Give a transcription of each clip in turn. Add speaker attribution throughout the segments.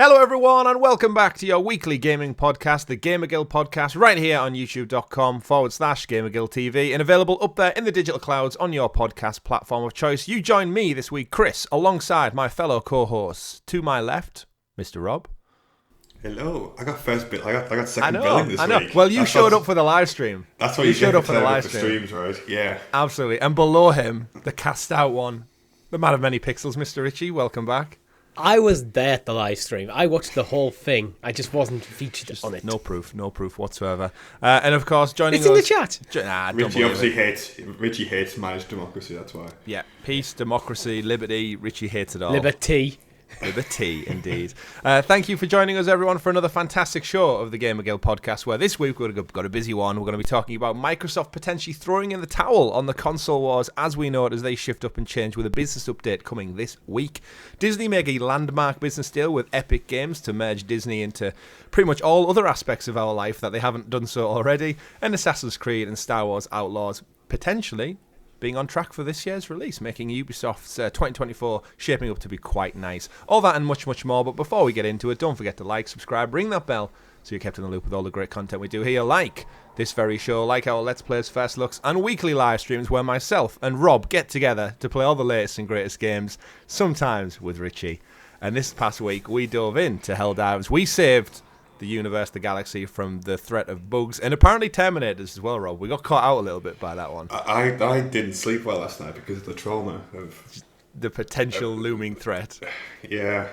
Speaker 1: Hello everyone and welcome back to your weekly gaming podcast, the GamerGuild Podcast, right here on youtube.com/GamerGuildTV and available up there in the digital clouds on your podcast platform of choice. You join me this week, Chris, alongside my fellow co-hosts. To my left, Mr. Rob.
Speaker 2: Hello. I got first bill. I got second billing this week.
Speaker 1: Well, you showed up for the live stream.
Speaker 2: That's why you showed up for the live streams, right? Yeah.
Speaker 1: Absolutely. And below him, the cast out one, the man of many pixels, Mr. Richie. Welcome back.
Speaker 3: I was there at the live stream. I watched the whole thing. I just wasn't featured on it.
Speaker 1: No proof whatsoever. And of course, joining us...
Speaker 3: It's in the chat.
Speaker 2: Richie obviously hates managed democracy, that's why.
Speaker 1: Yeah, peace, democracy, liberty. Richie hates it all.
Speaker 3: Liberty,
Speaker 1: indeed. Thank you for joining us, everyone, for another fantastic show of the GamerGuild Podcast, where this week we've got a busy one. We're going to be talking about Microsoft potentially throwing in the towel on the console wars as we know it, as they shift up and change, with a business update coming this week. Disney make a landmark business deal with Epic Games to merge Disney into pretty much all other aspects of our life that they haven't done so already, and Assassin's Creed and Star Wars Outlaws potentially being on track for this year's release, making Ubisoft's 2024 shaping up to be quite nice. All that and much, much more. But before we get into it, don't forget to like, subscribe, ring that bell so you're kept in the loop with all the great content we do here, like this very show, like our Let's Plays, First Looks, and weekly live streams where myself and Rob get together to play all the latest and greatest games, sometimes with Richie. And this past week, we dove into Helldivers. We saved the universe, the galaxy, from the threat of bugs and apparently Terminators as well, Rob. We got caught out a little bit by that one.
Speaker 2: I didn't sleep well last night because of the trauma of
Speaker 1: the potential looming threat.
Speaker 2: Yeah.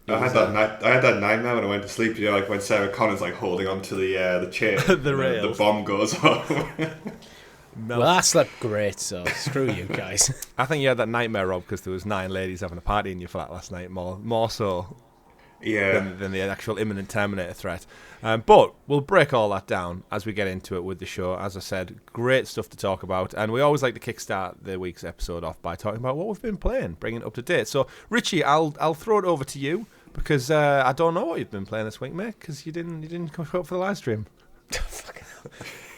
Speaker 2: I had that nightmare when I went to sleep, you know, like when Sarah Connor's like holding onto the chair.
Speaker 1: The rails.
Speaker 2: The bomb goes off.
Speaker 3: Well, I slept great, so screw you guys.
Speaker 1: I think you had that nightmare, Rob, because there was 9 ladies having a party in your flat last night, more so than the actual imminent Terminator threat. But we'll break all that down as we get into it with the show. As I said, great stuff to talk about, and we always like to kickstart the week's episode off by talking about what we've been playing, bringing it up to date. So, Richie, I'll throw it over to you because I don't know what you've been playing this week, mate, because you didn't come up for the live stream.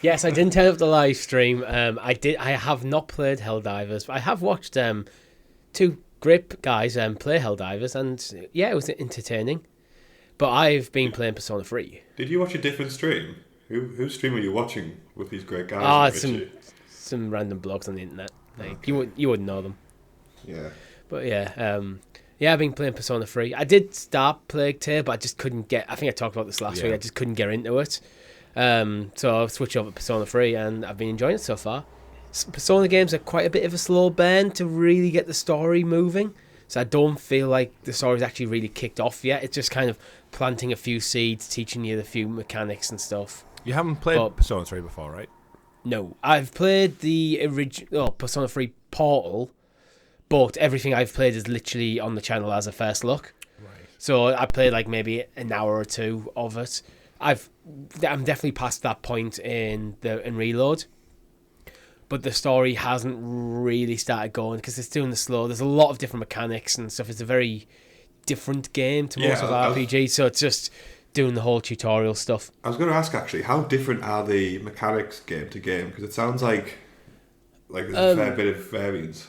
Speaker 3: Yes, I didn't turn up the live stream. I have not played Helldivers, but I have watched two great guys play Helldivers, and yeah, it was entertaining. But I've been playing Persona 3.
Speaker 2: Did you watch a different stream? Whose stream were you watching with these great guys?
Speaker 3: Some random blogs on the internet. Like, you wouldn't know them.
Speaker 2: Yeah.
Speaker 3: But yeah, I've been playing Persona 3. I did start Plague Tale, but I just couldn't get... I think I talked about this last week. I just couldn't get into it. So I've switched over to Persona 3, and I've been enjoying it so far. Persona games are quite a bit of a slow burn to really get the story moving. So I don't feel like the story's actually really kicked off yet. It's just kind of planting a few seeds, teaching you the few mechanics and stuff.
Speaker 1: You haven't played Persona 3 before, right?
Speaker 3: No. I've played the original Persona 3 Portal, but everything I've played is literally on the channel as a first look.
Speaker 1: Right.
Speaker 3: So I played like maybe an hour or two of it. I'm definitely past that point in Reload. But the story hasn't really started going because it's doing the slow. There's a lot of different mechanics and stuff. It's a very different game to most of RPG, so it's just doing the whole tutorial stuff.
Speaker 2: I was going to ask, actually, how different are the mechanics game to game? Because it sounds like there's a fair bit of variance.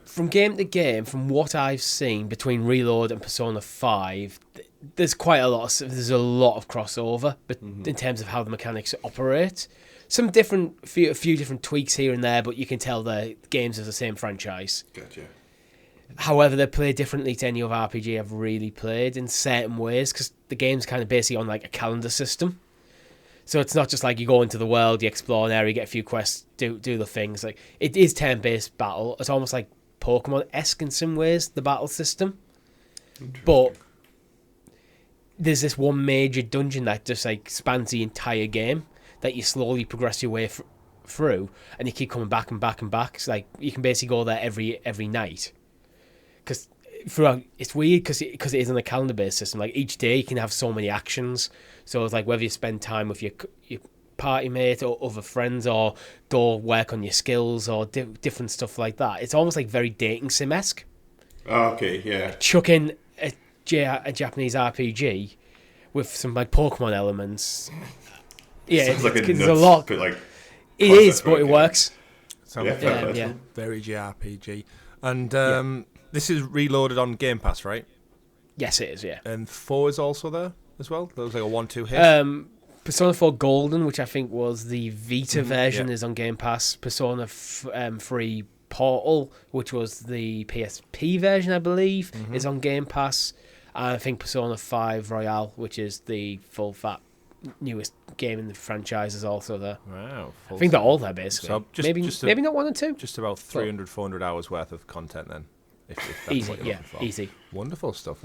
Speaker 3: From game to game, from what I've seen between Reload and Persona 5, there's quite a lot of crossover, but in terms of how the mechanics operate. Some a few different tweaks here and there, but you can tell the games are the same franchise.
Speaker 2: Gotcha.
Speaker 3: However, they play differently to any other RPG I've really played in certain ways, because the game's kind of basically on like a calendar system. So it's not just like you go into the world, you explore an area, you get a few quests, do the things. Like, it is turn-based battle. It's almost like Pokemon-esque in some ways, the battle system. But there's this one major dungeon that just like spans the entire game, that you slowly progress your way through, and you keep coming back and back and back. It's like you can basically go there every night. Because it's weird because it is on a calendar-based system. Like, each day you can have so many actions. So it's like whether you spend time with your party mate or other friends, or go work on your skills, or different stuff like that. It's almost like very dating sim-esque.
Speaker 2: Oh, okay, yeah.
Speaker 3: Chuck in a Japanese RPG with some like Pokemon elements. Yeah,
Speaker 2: it's like
Speaker 3: a lot.
Speaker 2: But like,
Speaker 3: it is, but it works.
Speaker 1: Sounds very JRPG. And this is reloaded on GamePass, right?
Speaker 3: Yes, it is. Yeah.
Speaker 1: And 4 is also there as well. That was like a 1-2 hit.
Speaker 3: Persona 4 Golden, which I think was the Vita version, is on Game Pass. Persona 3 Portal, which was the PSP version, I believe, is on Game Pass. And I think Persona 5 Royale, which is the full fat newest game in the franchise, is also there.
Speaker 1: Wow.
Speaker 3: I think they're all there, basically.
Speaker 1: So
Speaker 3: maybe not 1 and 2.
Speaker 1: Just about 300, 400 hours worth of content then. If that's
Speaker 3: Easy,
Speaker 1: what you're looking for.
Speaker 3: easy.
Speaker 1: Wonderful stuff.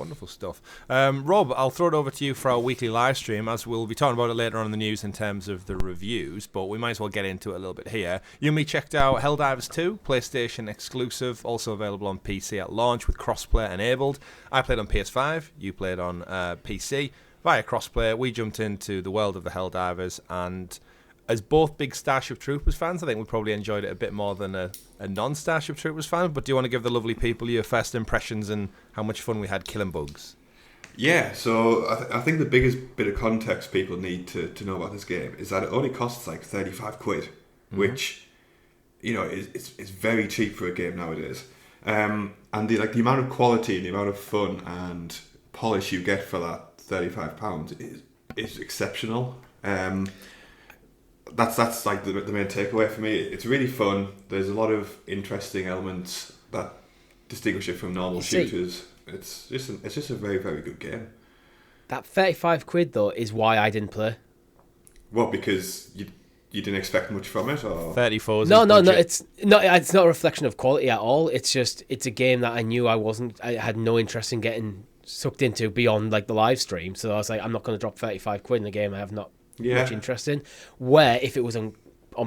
Speaker 1: Rob, I'll throw it over to you for our weekly live stream, as we'll be talking about it later on in the news in terms of the reviews, but we might as well get into it a little bit here. You and me checked out Helldivers 2, PlayStation exclusive, also available on PC at launch with crossplay enabled. I played on PS5, you played on PC. Via crossplay, we jumped into the world of the Helldivers, and as both big Starship Troopers fans, I think we probably enjoyed it a bit more than a non-Starship Troopers fan. But do you want to give the lovely people your first impressions and how much fun we had killing bugs?
Speaker 2: Yeah, so I think the biggest bit of context people need to know about this game is that it only costs like 35 quid, which, you know, is very cheap for a game nowadays. And the amount of quality and the amount of fun and polish you get for that £35 is exceptional. That's like the main takeaway for me. It's really fun. There's a lot of interesting elements that distinguish it from normal shooters. It's just a very, very good game.
Speaker 3: That 35 quid though is why I didn't play.
Speaker 2: What, because you didn't expect much from it, or
Speaker 1: 34?
Speaker 3: No. It's not a reflection of quality at all. It's just it's a game that I knew I had no interest in getting sucked into beyond like the live stream. So I was like, I'm not going to drop 35 quid in a game I have not much interest in. Where if it was on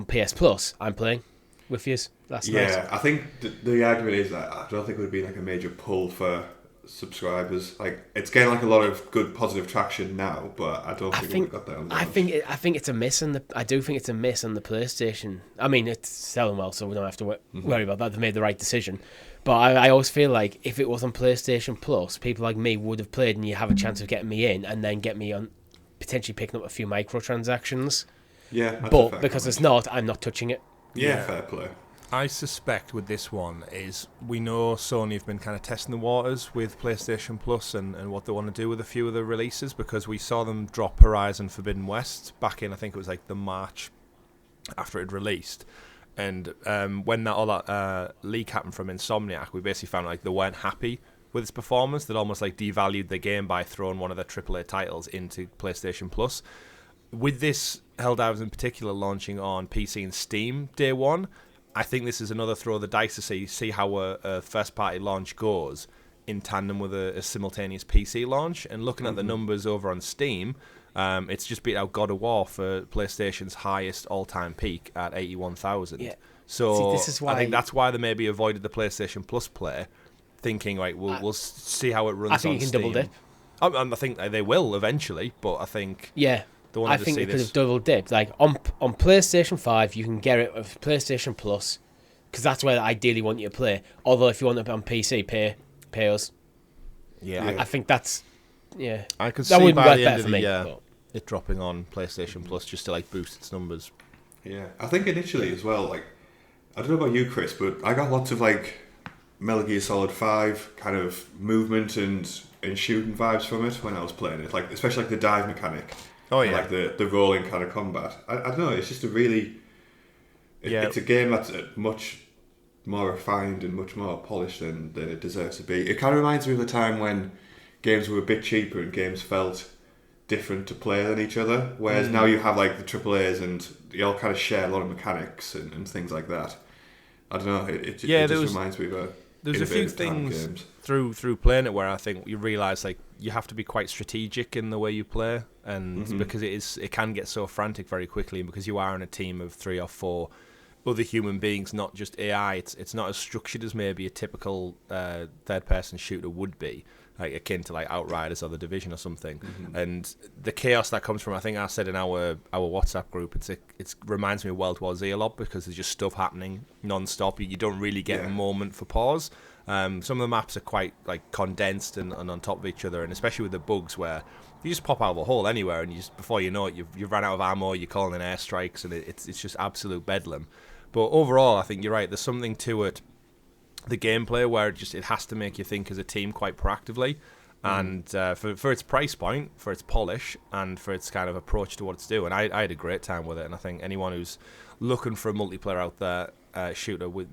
Speaker 3: PS Plus, I'm playing with you. That's nice.
Speaker 2: I think the argument is that I don't think it would be like a major pull for subscribers. Like, it's getting like a lot of good positive traction now, but I don't think it would have got that on launch.
Speaker 3: I think it's a miss I do think it's a miss on the PlayStation. I mean, it's selling well, so we don't have to worry about that. They made the right decision. But I always feel like if it was on PlayStation Plus, people like me would have played, and you have a chance of getting me in, and then get me on, potentially picking up a few microtransactions.
Speaker 2: Yeah,
Speaker 3: but because it's not, I'm not touching it.
Speaker 2: Yeah, fair play.
Speaker 1: I suspect with this one is we know Sony have been kind of testing the waters with PlayStation Plus and what they want to do with a few of the releases, because we saw them drop Horizon Forbidden West back in, I think it was like the March after it released. And when all that leak happened from Insomniac, we basically found like they weren't happy with its performance. They'd almost like devalued the game by throwing one of their AAA titles into PlayStation Plus. With this Helldivers in particular launching on PC and Steam day one, I think this is another throw of the dice to see how a first-party launch goes in tandem with a simultaneous PC launch. And looking at the numbers over on Steam, it's just beat out God of War for PlayStation's highest all-time peak at 81,000. Yeah. So
Speaker 3: this is why
Speaker 1: I think that's why they maybe avoided the PlayStation Plus play, thinking, right, we'll see how it runs on Steam.
Speaker 3: I think you can double dip.
Speaker 1: I think they will eventually, but I think...
Speaker 3: Yeah. I think they could have double dipped. Like on PlayStation 5, you can get it with PlayStation Plus, because that's where I ideally want you to play. Although if you want it on PC, pay us.
Speaker 1: Yeah,
Speaker 3: I think that's
Speaker 1: I could
Speaker 3: that
Speaker 1: see
Speaker 3: wouldn't
Speaker 1: by
Speaker 3: work
Speaker 1: the
Speaker 3: better
Speaker 1: end of
Speaker 3: for
Speaker 1: the
Speaker 3: me.
Speaker 1: year it dropping on PlayStation Plus just to like boost its numbers.
Speaker 2: Yeah, I think initially as well. Like, I don't know about you, Chris, but I got lots of like Metal Gear Solid 5 kind of movement and shooting vibes from it when I was playing it. Like, especially like the dive mechanic.
Speaker 1: Oh yeah,
Speaker 2: like the rolling kind of combat. I don't know. It's just a really. It's a game that's much more refined and much more polished than it deserves to be. It kind of reminds me of the time when games were a bit cheaper and games felt different to play than each other. Whereas now you have like the AAAs and you all kind of share a lot of mechanics and things like that. I don't know. It just reminds me of
Speaker 1: there's a few things through playing it where I think you realise like you have to be quite strategic in the way you play, and because it can get so frantic very quickly, and because you are in a team of 3 or 4 other human beings, not just AI. It's not as structured as maybe a typical third-person shooter would be, like akin to like Outriders or The Division or something. And the chaos that comes from, I think I said in our WhatsApp group, it reminds me of World War Z a lot, because there's just stuff happening non-stop. You don't really get a moment for pause. Some of the maps are quite like condensed and on top of each other, and especially with the bugs where you just pop out of a hole anywhere, and you just, before you know it, you've run out of ammo. You're calling in airstrikes, and it's just absolute bedlam. But overall, I think you're right. There's something to it, the gameplay, where it has to make you think as a team quite proactively. And for its price point, for its polish, and for its kind of approach to what it's doing, I had a great time with it. And I think anyone who's looking for a multiplayer out there, shooter with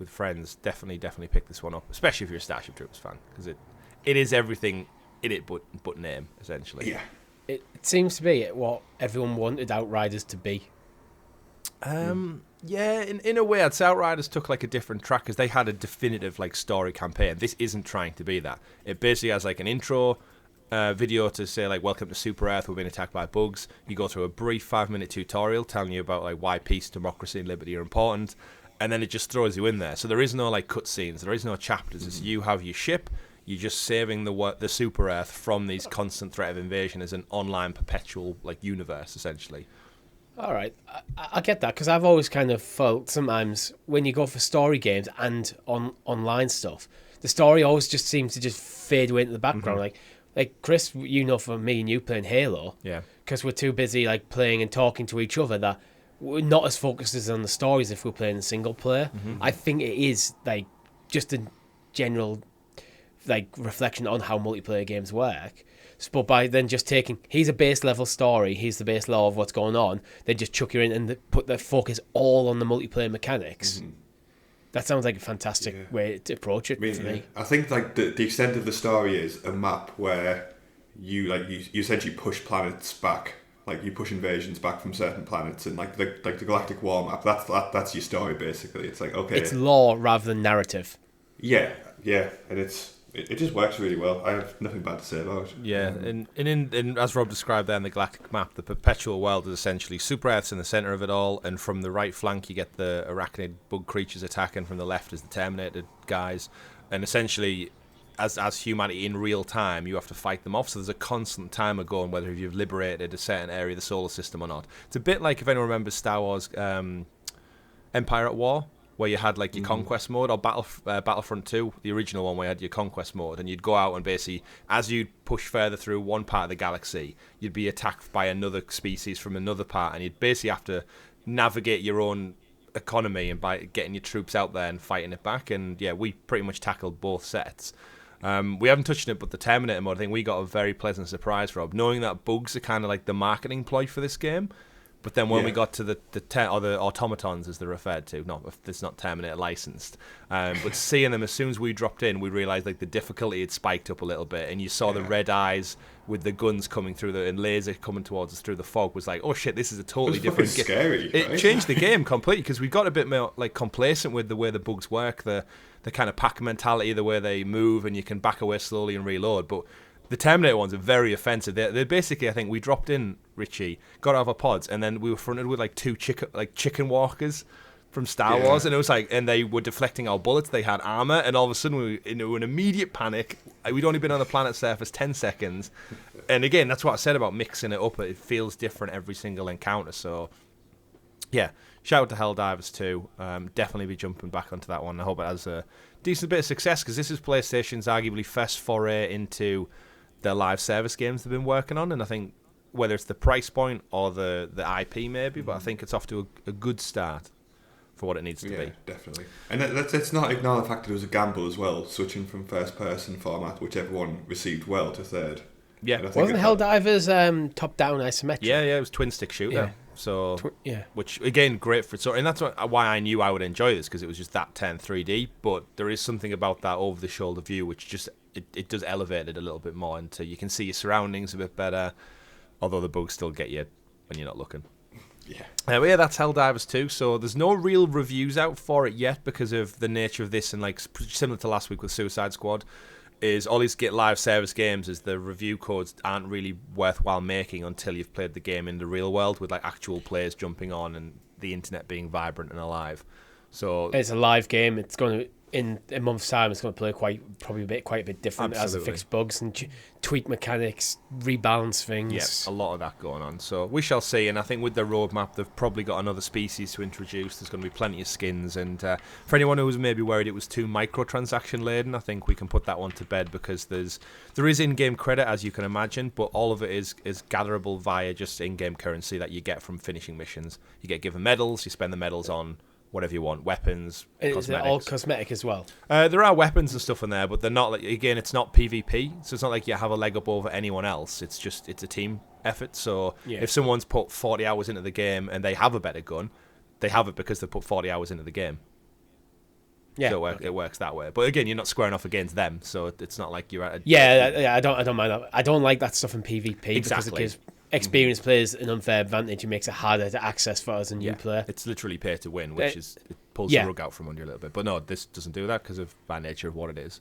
Speaker 1: friends, definitely pick this one up, especially if you're a Starship Troopers fan, because it is everything in it but name, essentially.
Speaker 2: Yeah.
Speaker 3: It seems to be what everyone wanted Outriders to be.
Speaker 1: Yeah, in a way, I'd say Outriders took like a different track because they had a definitive like story campaign. This isn't trying to be that. It basically has like an intro video to say like, welcome to Super Earth, we're being attacked by bugs. You go through a brief 5-minute tutorial telling you about like why peace, democracy, and liberty are important, and then it just throws you in there. So there is no like cutscenes, there is no chapters. It's you have your ship. You're just saving the Super Earth from these constant threat of invasion as an online perpetual like universe, essentially.
Speaker 3: All right, I get that, because I've always kind of felt sometimes when you go for story games and online stuff, the story always just seems to just fade away into the background. Like Chris, you know, for me and you playing Halo,
Speaker 1: yeah,
Speaker 3: because we're too busy like playing and talking to each other that we're not as focused as on the stories if we're playing in single player. I think it is like just a general like reflection on how multiplayer games work. But by then just taking, here's a base level story, here's the base law of what's going on, then just chuck you in and put the focus all on the multiplayer mechanics. That sounds like a fantastic way to approach it for me.
Speaker 2: I think like the extent of the story is a map where you essentially push planets back, like you push invasions back from certain planets, and like the Galactic War map. That's your story basically. It's like, okay,
Speaker 3: it's lore rather than narrative.
Speaker 2: Yeah, and it just works really well. I have nothing bad to say about it.
Speaker 1: Yeah, and as Rob described there in the Galactic map, the perpetual world is essentially Super Earth's in the centre of it all, and from the right flank you get the arachnid bug creatures attacking, from the left is the Terminator guys, and essentially as humanity in real time you have to fight them off, so there's a constant timer going whether you've liberated a certain area of the solar system or not. It's a bit like if anyone remembers Star Wars Empire at War, where you had like your conquest mode, or Battlefront 2, the original one, where you had your conquest mode, and you'd go out and basically, as you'd push further through one part of the galaxy, you'd be attacked by another species from another part, and you'd basically have to navigate your own economy and by getting your troops out there and fighting it back. And yeah, we pretty much tackled both sets. We haven't touched it, but the Terminator mode, I think we got a very pleasant surprise, Rob, knowing that bugs are kind of like the marketing ploy for this game. But then when we got to the automatons, as they're referred to, it's not Terminator licensed, but seeing them as soon as we dropped in, we realised like the difficulty had spiked up a little bit, and you saw the red eyes with the guns coming through and laser coming towards us through the fog, was like, oh shit, this is a totally different game.
Speaker 2: Scary.
Speaker 1: It changed the game completely, because we got a bit more like complacent with the way the bugs work, the kind of pack mentality, the way they move, and you can back away slowly and reload, but the Terminator ones are very offensive. They're basically, I think we dropped in, Richie, got out of our pods, and then we were fronted with like two chicken walkers from Star Wars, and it was like, and they were deflecting our bullets. They had armor, and all of a sudden we were in immediate panic. We'd only been on the planet's surface 10 seconds, and again, that's what I said about mixing it up. It feels different every single encounter. So yeah, shout out to Helldivers too. Definitely be jumping back onto that one. I hope it has a decent bit of success, because this is PlayStation's arguably first foray into their live service games they've been working on, and I think whether it's the price point or the IP maybe, but I think it's off to a good start for what it needs to be.
Speaker 2: Yeah, definitely. And let's not ignore the fact that it was a gamble as well, switching from first person format, which everyone received well, to third.
Speaker 1: Yeah,
Speaker 3: wasn't Helldivers top down isometric?
Speaker 1: Yeah, it was twin stick shooter.
Speaker 3: Yeah.
Speaker 1: So which again, great for and that's why I knew I would enjoy this, because it was just that 10 3D. But there is something about that over the shoulder view which just it does elevate it a little bit more, into you can see your surroundings a bit better, although the bugs still get you when you're not looking. But yeah, that's Helldivers 2. So there's no real reviews out for it yet, because of the nature of this, and like similar to last week with Suicide Squad, is all these get live service games is the review codes aren't really worthwhile making until you've played the game in the real world, with like actual players jumping on and the internet being vibrant and alive. So
Speaker 3: it's a live game. It's going to, in a month's time, it's going to play quite a bit different.
Speaker 1: Absolutely.
Speaker 3: As it fix bugs and tweak mechanics, rebalance things.
Speaker 1: Yeah, a lot of that going on. So we shall see. And I think with the roadmap, they've probably got another species to introduce. There's going to be plenty of skins. And for anyone who was maybe worried it was too microtransaction laden, I think we can put that one to bed, because there is in-game credit, as you can imagine, but all of it is gatherable via just in-game currency that you get from finishing missions. You get given medals. You spend the medals on whatever you want, weapons,
Speaker 3: Is
Speaker 1: cosmetics.
Speaker 3: it all cosmetic as well?
Speaker 1: There are weapons and stuff in there, but they're not like, again, it's not PvP, so it's not like you have a leg up over anyone else. It's a team effort. So if someone's put 40 hours into the game and they have a better gun, they have it because they put 40 hours into the game. Yeah, so it works that way. But again, you're not squaring off against them, so it's not like you're at a...
Speaker 3: I don't mind that. I don't like that stuff in PvP because it gives experienced players an unfair advantage and makes it harder to access for us a new player.
Speaker 1: It's literally pay to win, which it pulls the rug out from under you a little bit. But no, this doesn't do that because of by nature of what it is.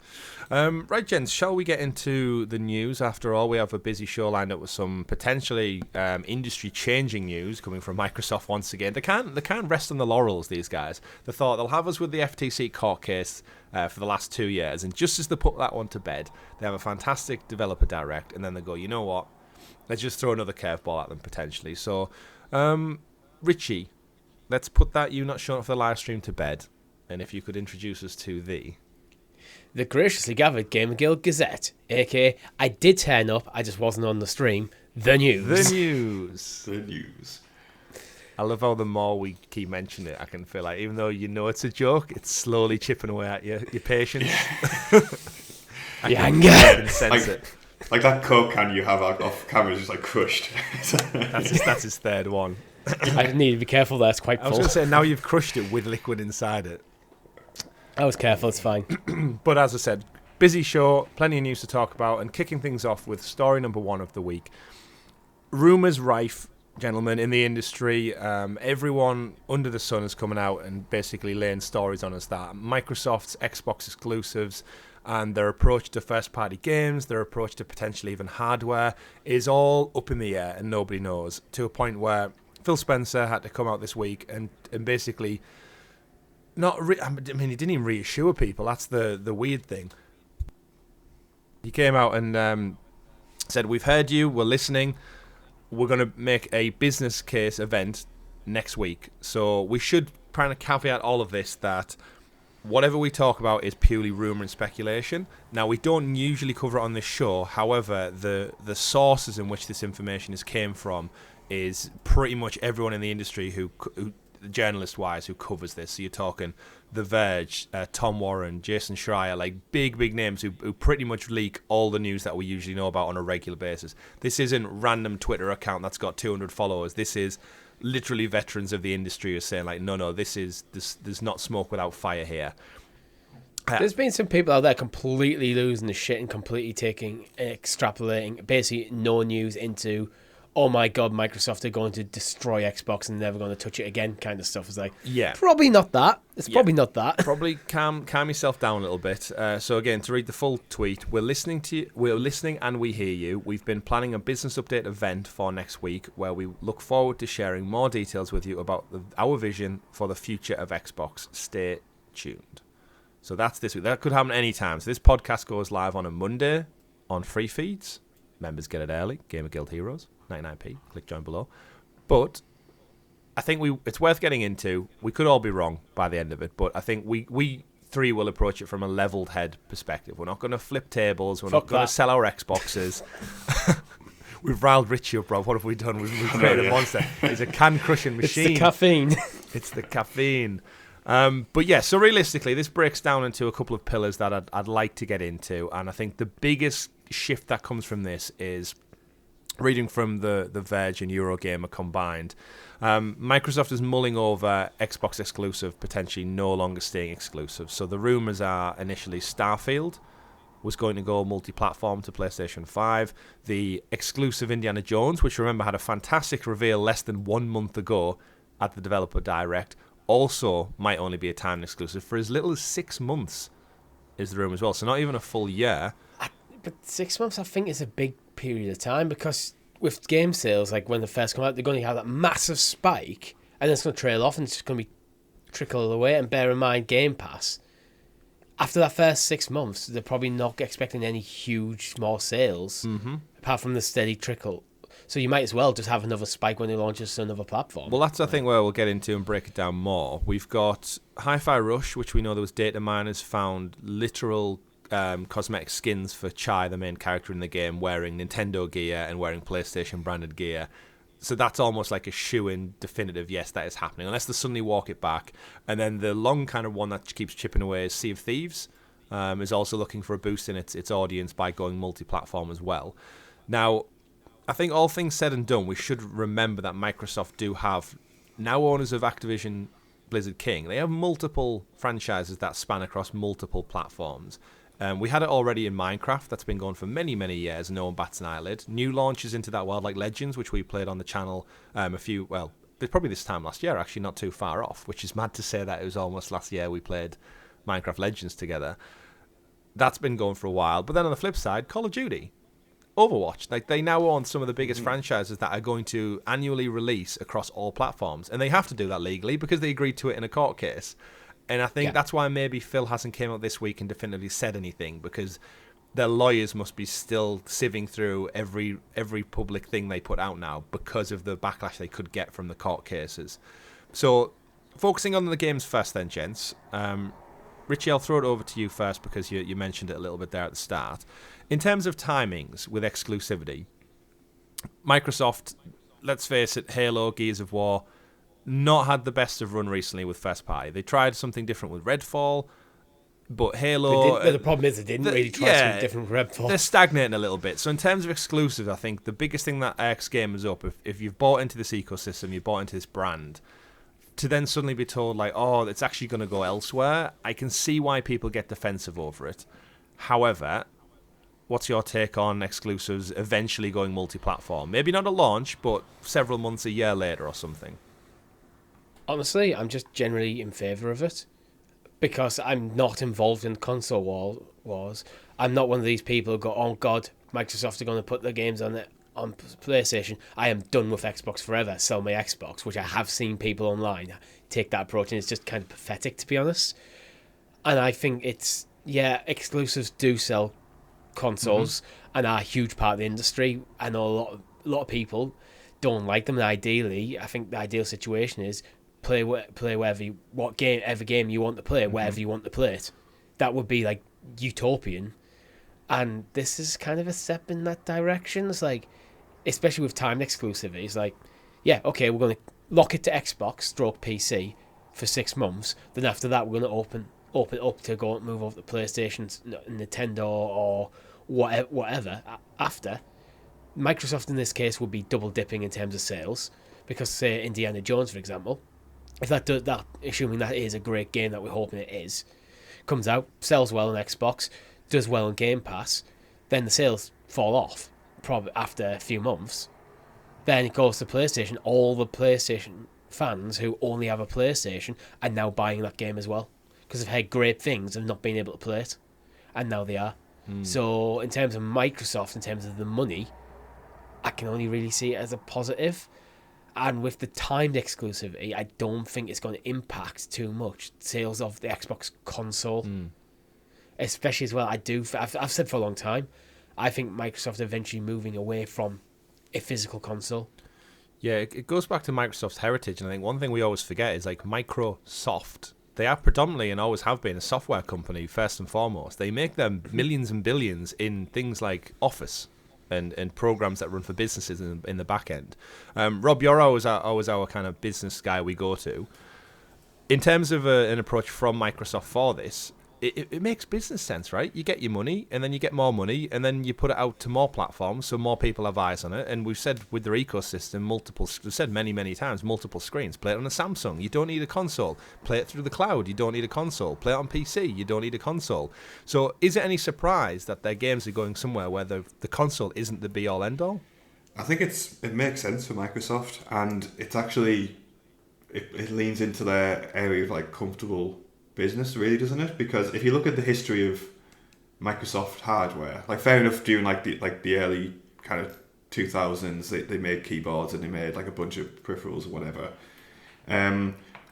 Speaker 1: Right, gents, shall we get into the news? After all, we have a busy show lined up with some potentially industry-changing news coming from Microsoft once again. They can't rest on the laurels, these guys. They thought they'll have us with the FTC court case for the last 2 years, and just as they put that one to bed, they have a fantastic developer direct, and then they go, you know what? Let's just throw another curveball at them, potentially. So, Richie, let's put that you not showing up for the live stream to bed. And if you could introduce us to the
Speaker 3: graciously gathered GamerGuild Gazette, a.k.a. I did turn up, I just wasn't on the stream, the news.
Speaker 2: The news.
Speaker 1: I love how the more we keep mentioning it, I can feel like, even though you know it's a joke, it's slowly chipping away at your patience.
Speaker 3: Your anger.
Speaker 1: Sense it.
Speaker 2: Like that Coke can you have off camera is just like crushed.
Speaker 1: That's his third one.
Speaker 3: I need to be careful there, it's quite full.
Speaker 1: I was going to say, now you've crushed it with liquid inside it.
Speaker 3: I was careful, it's fine.
Speaker 1: But as I said, busy show, plenty of news to talk about, and kicking things off with story number 1 of the week. Rumours rife, gentlemen, in the industry. Everyone under the sun is coming out and basically laying stories on us that Microsoft's Xbox exclusives and their approach to first-party games, their approach to potentially even hardware, is all up in the air and nobody knows, to a point where Phil Spencer had to come out this week and basically I mean, he didn't even reassure people. That's the weird thing. He came out and said, we've heard you, we're listening, we're going to make a business case event next week. So we should kind of caveat all of this that whatever we talk about is purely rumour and speculation. Now, we don't usually cover it on this show. However, the sources in which this information came from is pretty much everyone in the industry who journalist-wise, who covers this. So you're talking The Verge, Tom Warren, Jason Schreier, like big names who pretty much leak all the news that we usually know about on a regular basis. This isn't random Twitter account that's got 200 followers. This is literally veterans of the industry are saying, like, no, there's not smoke without fire here.
Speaker 3: There's been some people out there completely losing the shit and completely extrapolating basically no news into, oh my god, Microsoft are going to destroy Xbox and never going to touch it again kind of stuff. It's like, probably not that. Probably not that.
Speaker 1: Probably calm yourself down a little bit. So again, to read the full tweet, we're listening and we hear you. We've been planning a business update event for next week where we look forward to sharing more details with you about our vision for the future of Xbox. Stay tuned. So that's this week. That could happen any time. So this podcast goes live on a Monday on free feeds. Members get it early. Gamer Guild Heroes, 99p. Click join below. But I think it's worth getting into. We could all be wrong by the end of it, but I think we three will approach it from a leveled head perspective. We're not going to flip tables. We're not going to sell our Xboxes. We've riled Richie up, bro. What have we done? We've created a monster. He's a can-crushing machine.
Speaker 3: It's the caffeine.
Speaker 1: It's the caffeine. But yeah, so realistically, this breaks down into a couple of pillars that I'd like to get into, and I think the biggest shift that comes from this is, reading from the Verge and Eurogamer combined, Microsoft is mulling over Xbox exclusive potentially no longer staying exclusive. So the rumours are initially Starfield was going to go multi-platform to PlayStation 5. The exclusive Indiana Jones, which remember had a fantastic reveal less than 1 month ago at the Developer Direct, also might only be a time exclusive for as little as 6 months, is the rumour as well. So not even a full year.
Speaker 3: But 6 months, I think, is a big period of time, because with game sales, like when they first come out, they're going to have that massive spike, and then it's going to trail off, and it's just going to be trickle away. And bear in mind, Game Pass, after that first 6 months, they're probably not expecting any huge, small sales, apart from the steady trickle. So you might as well just have another spike when they launch us to another platform.
Speaker 1: Well, that's, I think, where we'll get into and break it down more. We've got Hi-Fi Rush, which we know there was data miners found literal cosmetic skins for Chai, the main character in the game, wearing Nintendo gear and wearing PlayStation branded gear So that's almost like a shoo-in definitive, yes, that is happening, unless they suddenly walk it back. And then the long kind of one that keeps chipping away is Sea of Thieves, is also looking for a boost in its audience by going multi-platform as well. Now, I think all things said and done, we should remember that Microsoft do have, now owners of Activision Blizzard King, they have multiple franchises that span across multiple platforms. We had it already in Minecraft. That's been going for many, many years, and no one bats an eyelid. New launches into that world like Legends, which we played on the channel probably this time last year, actually, not too far off, which is mad to say that it was almost last year we played Minecraft Legends together. That's been going for a while. But then on the flip side, Call of Duty, Overwatch, like they now own some of the biggest franchises that are going to annually release across all platforms. And they have to do that legally because they agreed to it in a court case. And I think that's why maybe Phil hasn't came out this week and definitively said anything, because their lawyers must be still sieving through every public thing they put out now because of the backlash they could get from the court cases. So, focusing on the games first then, gents. Richie, I'll throw it over to you first because you mentioned it a little bit there at the start. In terms of timings with exclusivity, Microsoft, let's face it, Halo, Gears of War, not had the best of run recently with first party. They tried something different with Redfall, but Halo...
Speaker 3: the problem is they didn't really try something different with Redfall.
Speaker 1: They're stagnating a little bit. So in terms of exclusives, I think the biggest thing that irks gamers up, if you've bought into this ecosystem, you've bought into this brand, to then suddenly be told, like, oh, it's actually going to go elsewhere, I can see why people get defensive over it. However, what's your take on exclusives eventually going multi-platform? Maybe not at launch, but several months, a year later or something.
Speaker 3: Honestly, I'm just generally in favour of it because I'm not involved in console wars. I'm not one of these people who go, oh God, Microsoft are going to put their games on PlayStation. I am done with Xbox forever. Sell my Xbox, which I have seen people online take that approach, and it's just kind of pathetic, to be honest. And I think exclusives do sell consoles and are a huge part of the industry. I know a lot of people don't like them, and ideally, I think the ideal situation is play whatever game you want to play, wherever you want to play it. That would be like utopian, and this is kind of a step in that direction. It's like, especially with timed exclusivity, it's like, yeah, okay, we're going to lock it to Xbox / PC for 6 months. Then after that, we're going to open it up to go and move over to PlayStation, Nintendo, or whatever. After, Microsoft in this case would be double dipping in terms of sales, because say Indiana Jones, for example, if that assuming that is a great game that we're hoping it is, comes out, sells well on Xbox, does well on Game Pass, then the sales fall off probably after a few months. Then it goes to PlayStation. All the PlayStation fans who only have a PlayStation are now buying that game as well because they've heard great things and not been able to play it, and now they are. So in terms of Microsoft, in terms of the money, I can only really see it as a positive. And with the timed exclusivity, I don't think it's going to impact too much sales of the Xbox console. Especially as well, I've said for a long time, I think Microsoft are eventually moving away from a physical console.
Speaker 1: Yeah, it goes back to Microsoft's heritage, and I think one thing we always forget is like Microsoft. They are predominantly and always have been a software company first and foremost. They make them millions and billions in things like Office and programs that run for businesses in the back end. Rob, you're always our kind of business guy we go to. In terms of an approach from Microsoft for this, it makes business sense, right? You get your money, and then you get more money, and then you put it out to more platforms, so more people have eyes on it. And we've said with their ecosystem, we've said many, many times, multiple screens. Play it on a Samsung. You don't need a console. Play it through the cloud. You don't need a console. Play it on PC. You don't need a console. So is it any surprise that their games are going somewhere where the console isn't the be-all, end-all?
Speaker 2: I think it makes sense for Microsoft, and it's actually it leans into their area of like comfortable business, really, doesn't it? Because if you look at the history of Microsoft hardware, like fair enough, during the early kind of 2000s, they made keyboards and they made like a bunch of peripherals or whatever.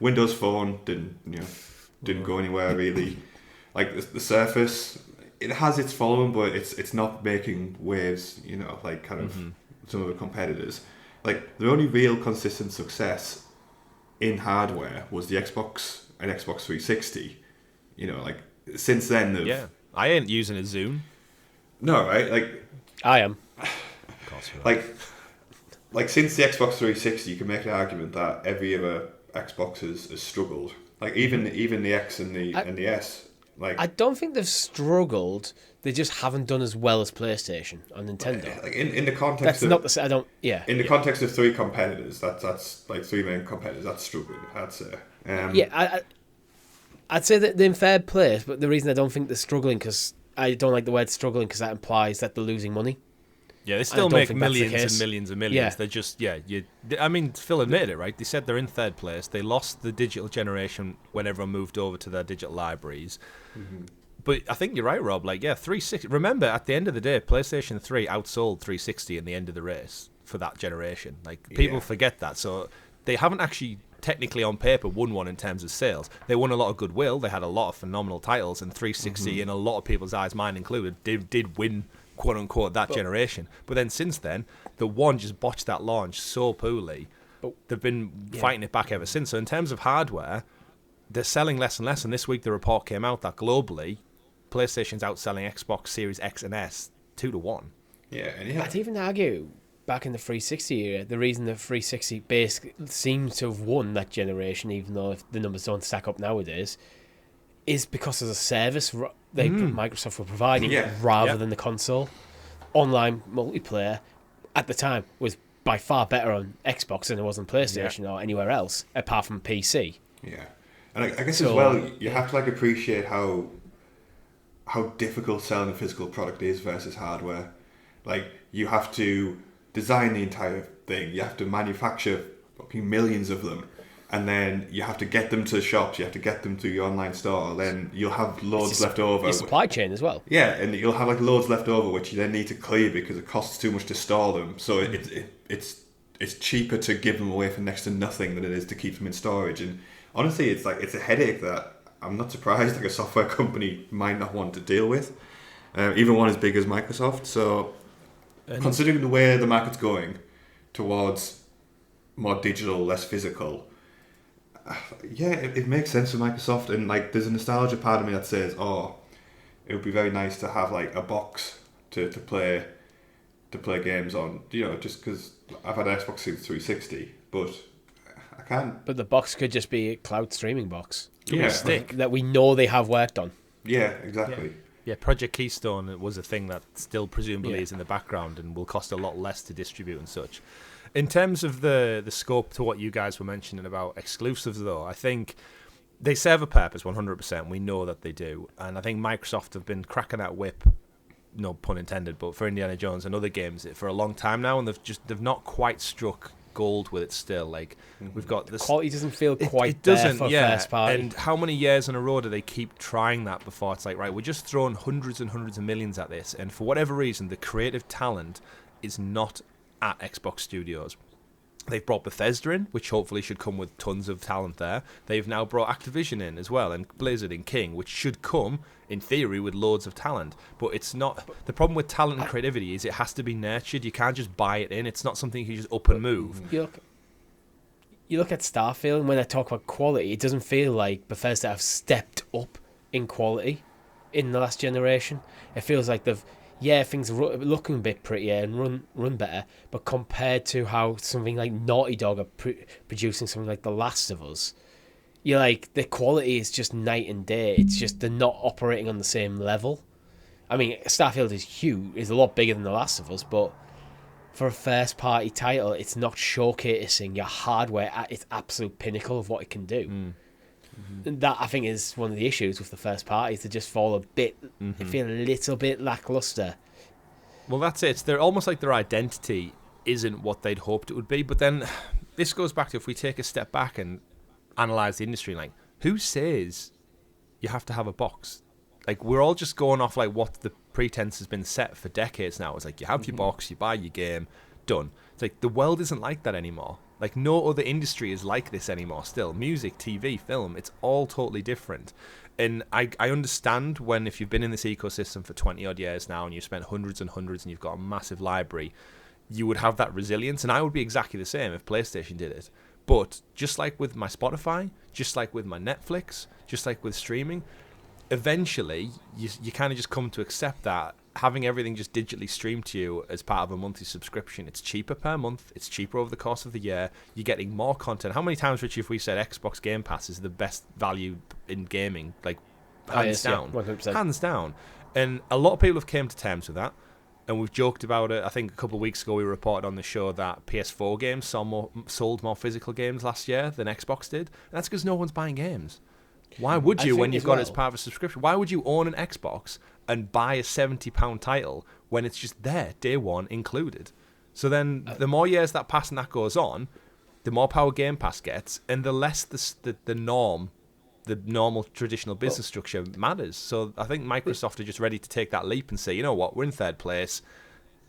Speaker 2: Windows Phone didn't go anywhere really. Like the Surface, it has its following, but it's not making waves, like kind of some of the competitors. Like the only real consistent success in hardware was the Xbox and Xbox 360. Like since then
Speaker 1: I ain't using a Zoom.
Speaker 2: No, right? Like
Speaker 3: I am.
Speaker 1: Of course you are.
Speaker 2: Like like since the Xbox 360, you can make an argument that every other Xbox has struggled. Like even the X and the S. Like
Speaker 3: I don't think they've struggled. They just haven't done as well as PlayStation or Nintendo.
Speaker 2: Like in the context
Speaker 3: that's
Speaker 2: of
Speaker 3: not the. I don't. Yeah.
Speaker 2: In the context of three competitors, that's like three main competitors. That's struggling, I'd say.
Speaker 3: I'd say that they're in third place, but the reason I don't think they're struggling because I don't like the word struggling because that implies that they're losing money.
Speaker 1: Yeah, they still make millions and millions and millions.
Speaker 3: Yeah.
Speaker 1: They're just, I mean, Phil admitted it, right? They said they're in third place. They lost the digital generation when everyone moved over to their digital libraries. Mm-hmm. But I think you're right, Rob. Like, 360. Remember, at the end of the day, PlayStation 3 outsold 360 in the end of the race for that generation. Like, people forget that. So they haven't actually technically on paper won one in terms of sales. They won a lot of goodwill. They had a lot of phenomenal titles, and 360, in a lot of people's eyes, mine included, did win, quote unquote, that generation. But then since then, the one just botched that launch so poorly. They've been fighting it back ever since. So in terms of hardware, they're selling less and less. And this week the report came out that globally, PlayStation's outselling Xbox Series X and S 2-1.
Speaker 2: Yeah,
Speaker 3: I'd even argue back in the 360 era, the reason the 360 base seems to have won that generation, even though the numbers don't stack up nowadays, is because of the service Microsoft were providing rather than the console. Online multiplayer at the time was by far better on Xbox than it was on PlayStation or anywhere else, apart from PC.
Speaker 2: Yeah, and I guess as well, you have to appreciate how difficult selling a physical product is versus hardware. Like, you have to design the entire thing, you have to manufacture fucking millions of them, and then you have to get them to shops, you have to get them to your online store, then you'll have loads left over.
Speaker 3: Your supply chain as well.
Speaker 2: Yeah, and you'll have loads left over which you then need to clear because it costs too much to store them. So it's cheaper to give them away for next to nothing than it is to keep them in storage. And honestly, it's a headache that I'm not surprised a software company might not want to deal with, even one as big as Microsoft. So considering the way the market's going towards more digital, less physical, it makes sense for Microsoft. And there's a nostalgia part of me that says, it would be very nice to have a box to play games on, just because I've had an Xbox 360, but I can't.
Speaker 3: But the box could just be a cloud streaming box.
Speaker 1: Yeah, stick
Speaker 3: that we know they have worked on.
Speaker 2: Yeah, exactly.
Speaker 1: Yeah, Project Keystone was a thing that still presumably is in the background and will cost a lot less to distribute and such. In terms of the scope to what you guys were mentioning about exclusives, though, I think they serve a purpose 100%. We know that they do. And I think Microsoft have been cracking that whip, no pun intended, but for Indiana Jones and other games for a long time now, and they've not quite struck gold with it still. We've got this,
Speaker 3: the quality doesn't feel quite
Speaker 1: it doesn't,
Speaker 3: there for first party.
Speaker 1: And how many years in a row do they keep trying that before it's right, we're just throwing hundreds and hundreds of millions at this, and for whatever reason the creative talent is not at Xbox Studios. They've brought Bethesda in, which hopefully should come with tons of talent there. They've now brought Activision in as well, and Blizzard and King, which should come, in theory, with loads of talent. But it's not. The problem with talent and creativity is it has to be nurtured. You can't just buy it in. It's not something you just up and move.
Speaker 3: You look at Starfield, and when I talk about quality, it doesn't feel like Bethesda have stepped up in quality in the last generation. It feels like things are looking a bit prettier and run better, but compared to how something like Naughty Dog are producing something like The Last of Us, the quality is just night and day. It's just they're not operating on the same level. I mean, Starfield is huge, is a lot bigger than The Last of Us, but for a first party title, it's not showcasing your hardware at its absolute pinnacle of what it can do. And that, I think, is one of the issues with the first parties. They just fall a bit, they feel a little bit lackluster.
Speaker 1: Well, that's it. They're almost like their identity isn't what they'd hoped it would be. But then this goes back to, if we take a step back and analyse the industry, who says you have to have a box? We're all just going off what the pretense has been set for decades now. It's you have your box, you buy your game, done. It's the world isn't like that anymore. No other industry is like this anymore still. Music, TV, film, it's all totally different. And I understand if you've been in this ecosystem for 20 odd years now and you've spent hundreds and hundreds and you've got a massive library, you would have that resilience. And I would be exactly the same if PlayStation did it. But just like with my Spotify, just like with my Netflix, just like with streaming, eventually you kind of just come to accept that having everything just digitally streamed to you as part of a monthly subscription, it's cheaper per month, it's cheaper over the course of the year, you're getting more content. How many times, Richie, have we said Xbox Game Pass is the best value in gaming? Like, hands down.
Speaker 3: Yeah, 100%.
Speaker 1: Hands down. And a lot of people have came to terms with that, and we've joked about it. I think a couple of weeks ago we reported on the show that PS4 games sold more physical games last year than Xbox did. And that's because no one's buying games. Why would you when you've got it as part of a subscription? Why would you own an Xbox and buy a £70 title when it's just there, day one included? So then the more years that pass and that goes on, the more power Game Pass gets, and the less the normal traditional business structure matters. So I think Microsoft are just ready to take that leap and say, you know what, we're in third place,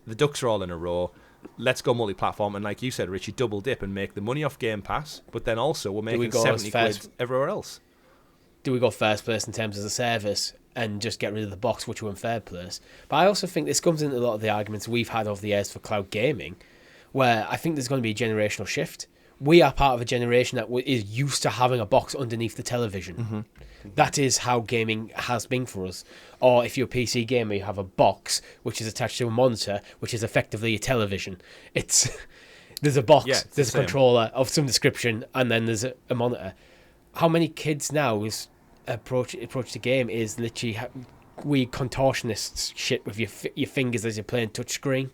Speaker 1: the ducks are all in a row, let's go multi-platform, and like you said, Richie, double dip and make the money off Game Pass, but then also we're making 70 quid everywhere else.
Speaker 3: Do we go first place in terms of the service and just get rid of the box, which were in third place? But I also think this comes into a lot of the arguments we've had over the years for cloud gaming, where I think there's going to be a generational shift. We are part of a generation that is used to having a box underneath the television.
Speaker 1: Mm-hmm.
Speaker 3: That is how gaming has been for us. Or if you're a PC gamer, you have a box which is attached to a monitor, which is effectively a television. There's a box, there's a controller of some description, and then there's a monitor. How many kids now approach the game is literally we contortionists shit with your fingers as you're playing touchscreen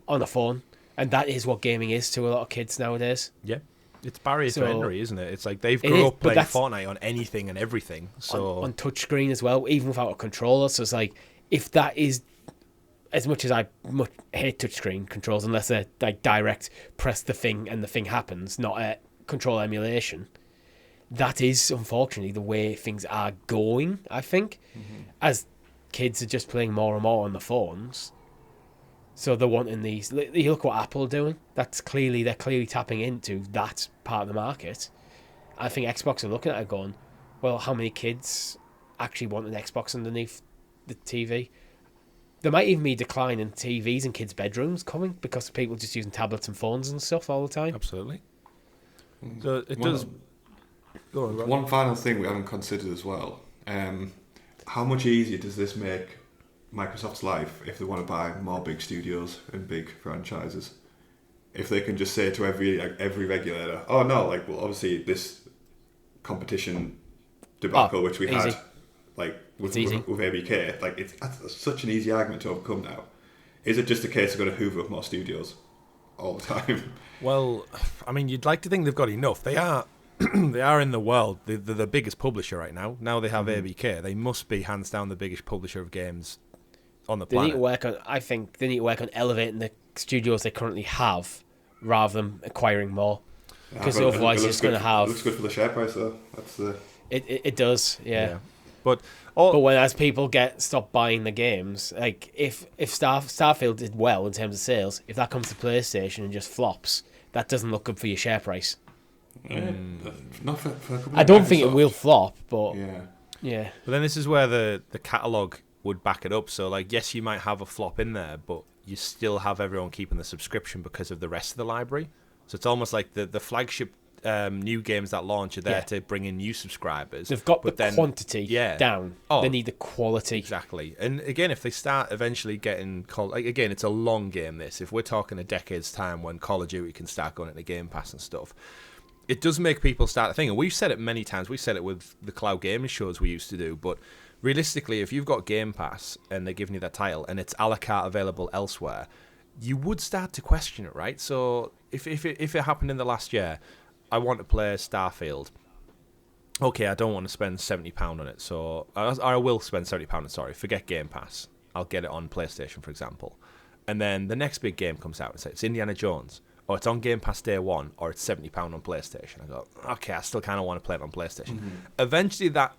Speaker 3: on a phone, and that is what gaming is to a lot of kids nowadays.
Speaker 1: Yeah, it's barrier to entry, isn't it? It's like they've grown up playing Fortnite on anything and everything, so
Speaker 3: on touchscreen as well, even without a controller. So it's like, if that is, as much as I hate touchscreen controls, unless they're like direct press the thing and the thing happens, not a control emulation. That is, unfortunately, the way things are going, I think. As kids are just playing more and more on the phones. So they're wanting these. You look what Apple are doing. They're clearly tapping into that part of the market. I think Xbox are looking at it going, well, how many kids actually want an Xbox underneath the TV? There might even be a decline in TVs in kids' bedrooms coming because of people just using tablets and phones and stuff all the time.
Speaker 1: Absolutely. So it does...
Speaker 2: One final thing we haven't considered as well. How much easier does this make Microsoft's life if they want to buy more big studios and big franchises? If they can just say to every regulator, oh no, like, well, obviously this competition debacle which we had, like with ABK, like that's such an easy argument to overcome now. Is it just a case of going to hoover up more studios all the time?
Speaker 1: Well, I mean, you'd like to think they've got enough. They are. They are in the world. They're the biggest publisher right now. Now they have ABK. They must be hands down the biggest publisher of games on the planet.
Speaker 3: I think they need to work on elevating the studios they currently have rather than acquiring more. Because otherwise you're just going to have...
Speaker 2: It looks good for the share price though. That's the...
Speaker 3: It does, yeah.
Speaker 1: But
Speaker 3: when as people stop buying the games, like if Starfield did well in terms of sales, if that comes to PlayStation and just flops, that doesn't look good for your share price.
Speaker 2: Not for
Speaker 3: I don't think it will flop, but yeah.
Speaker 1: But then this is where the catalogue would back it up. So, like, yes, you might have a flop in there, but you still have everyone keeping the subscription because of the rest of the library. So it's almost like the flagship new games that launch are there to bring in new subscribers.
Speaker 3: They've got quantity down. They need the quality.
Speaker 1: Exactly. And again, if they start eventually getting... again, it's a long game, this. If we're talking a decade's time when Call of Duty can start going into Game Pass and stuff... It does make people start to think, and we've said it many times. We said it with the cloud gaming shows we used to do. But realistically, if you've got Game Pass and they're giving you that title and it's a la carte available elsewhere, you would start to question it, right? So if it happened in the last year, I want to play Starfield. Okay, I don't want to spend £70 on it, so I will spend £70. Sorry, forget Game Pass. I'll get it on PlayStation, for example. And then the next big game comes out and says it's Indiana Jones. Or it's on Game Pass day one, or it's £70 on PlayStation. I go, okay, I still kind of want to play it on PlayStation. Eventually, that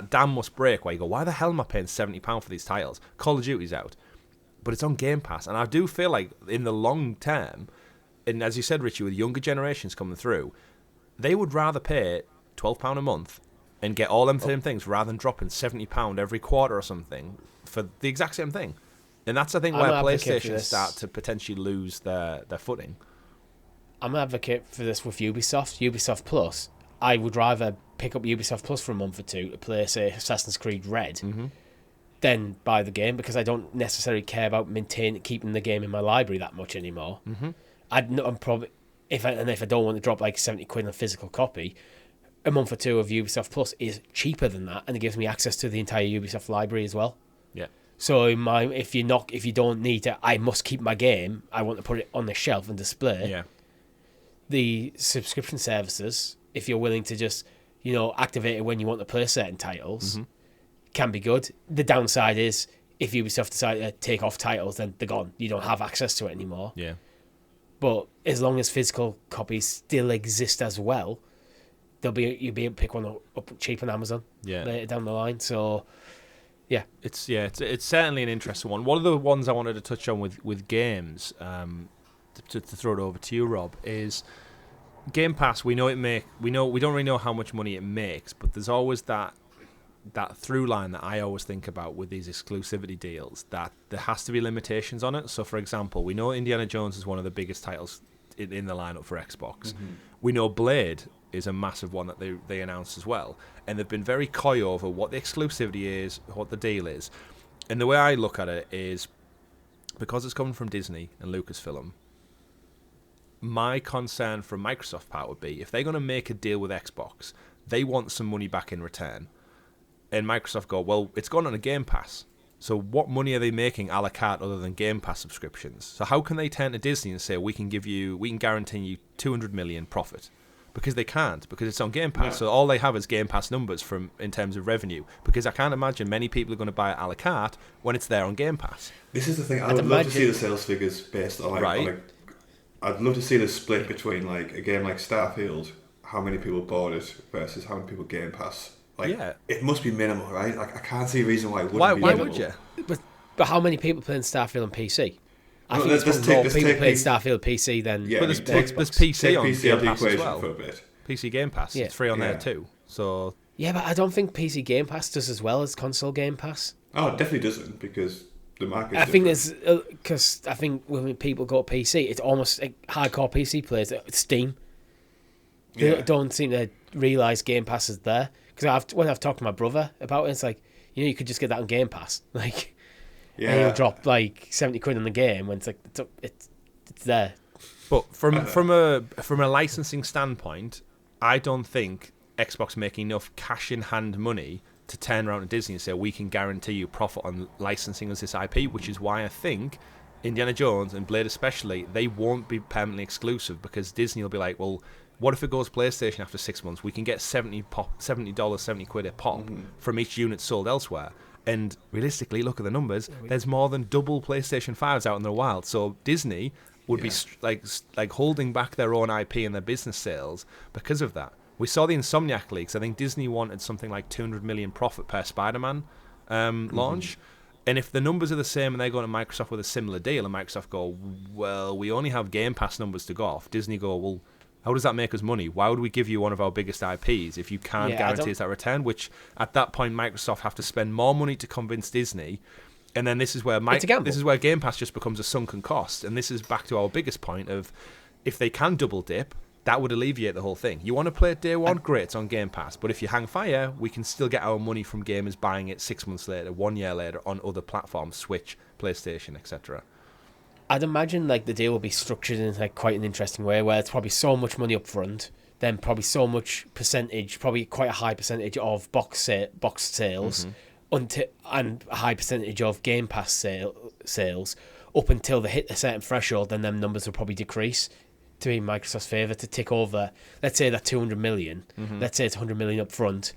Speaker 1: dam must break where you go, why the hell am I paying £70 for these titles? Call of Duty's out, but it's on Game Pass. And I do feel like in the long term, and as you said, Richie, with younger generations coming through, they would rather pay £12 a month and get all them same things rather than dropping £70 every quarter or something for the exact same thing. And that's, I think, where PlayStation start to potentially lose their footing.
Speaker 3: I'm an advocate for this with Ubisoft Plus. I would rather pick up Ubisoft Plus for a month or two to play, say, Assassin's Creed Red then buy the game, because I don't necessarily care about keeping the game in my library that much anymore. I'm probably if I don't want to drop like 70 quid on a physical copy, a month or two of Ubisoft Plus is cheaper than that, and it gives me access to the entire Ubisoft library as well.
Speaker 1: Yeah.
Speaker 3: So if you don't need to, I must keep my game, I want to put it on the shelf and display.
Speaker 1: Yeah.
Speaker 3: The subscription services, if you're willing to just, activate it when you want to play certain titles, can be good. The downside is if Ubisoft decide to take off titles, then they're gone. You don't have access to it anymore.
Speaker 1: Yeah.
Speaker 3: But as long as physical copies still exist as well, you'll be able to pick one up cheap on Amazon later down the line. So, yeah.
Speaker 1: It's certainly an interesting one. One of the ones I wanted to touch on with games, to throw it over to you, Rob, is Game Pass. We don't really know how much money it makes, but there's always that through line that I always think about with these exclusivity deals, that there has to be limitations on it. So, for example, we know Indiana Jones is one of the biggest titles in the lineup for Xbox. We know Blade is a massive one that they announced as well, and they've been very coy over what the exclusivity is, what the deal is. And the way I look at it is, because it's coming from Disney and Lucasfilm, my concern from Microsoft part would be, if they're going to make a deal with Xbox, they want some money back in return. And Microsoft go, well, it's gone on a Game Pass. So what money are they making a la carte other than Game Pass subscriptions? So how can they turn to Disney and say, we can guarantee you 200 million profit? Because they can't, because it's on Game Pass. Yeah. So all they have is Game Pass numbers in terms of revenue. Because I can't imagine many people are going to buy it a la carte when it's there on Game Pass.
Speaker 2: This is the thing. I would love to see the sales figures based on I'd love to see the split between like a game like Starfield, how many people bought it versus how many people Game Pass. It must be minimal, right? Like, I can't see a reason why it wouldn't be minimal. Why would you?
Speaker 3: But how many people playing Starfield on PC? I think it's more people playing Starfield PC than
Speaker 1: there's PC on Game Pass as well. For a bit. PC Game Pass, it's free on there too. So
Speaker 3: yeah, but I don't think PC Game Pass does as well as console Game Pass.
Speaker 2: Oh, it definitely doesn't, because the market.
Speaker 3: I think there's because I think when people go to PC, it's almost like hardcore PC players. Steam. They don't seem to realise Game Pass is there. Because when I've talked to my brother about it, it's like, you could just get that on Game Pass, and you'll drop like 70 quid on the game when it's like it's there.
Speaker 1: But from a licensing standpoint, I don't think Xbox making enough cash in hand money to turn around to Disney and say, we can guarantee you profit on licensing us this IP, which is why I think Indiana Jones and Blade especially, they won't be permanently exclusive, because Disney will be like, well, what if it goes PlayStation after 6 months? We can get $70 quid a pop from each unit sold elsewhere. And realistically, look at the numbers. There's more than double PlayStation 5s out in the wild. So Disney would be like holding back their own IP and their business sales because of that. We saw the Insomniac leaks. I think Disney wanted something like 200 million profit per Spider-Man launch. And if the numbers are the same and they go to Microsoft with a similar deal, and Microsoft go, well, we only have Game Pass numbers to go off. Disney go, well, how does that make us money? Why would we give you one of our biggest IPs if you can't guarantee us that return? Which, at that point, Microsoft have to spend more money to convince Disney. And then this is where Game Pass just becomes a sunken cost. And this is back to our biggest point of, if they can double dip, that would alleviate the whole thing. You want to play it day one? Great, it's on Game Pass. But if you hang fire, we can still get our money from gamers buying it 6 months later, 1 year later on other platforms, Switch, PlayStation, etc.
Speaker 3: I'd imagine the deal will be structured in quite an interesting way, where it's probably so much money up front, then probably so much percentage, probably quite a high percentage of box sales, and a high percentage of Game Pass sales up until they hit a certain threshold. Then them numbers will probably decrease to be in Microsoft's favour to tick over. Let's say that 200 million. Let's say it's 100 million up front.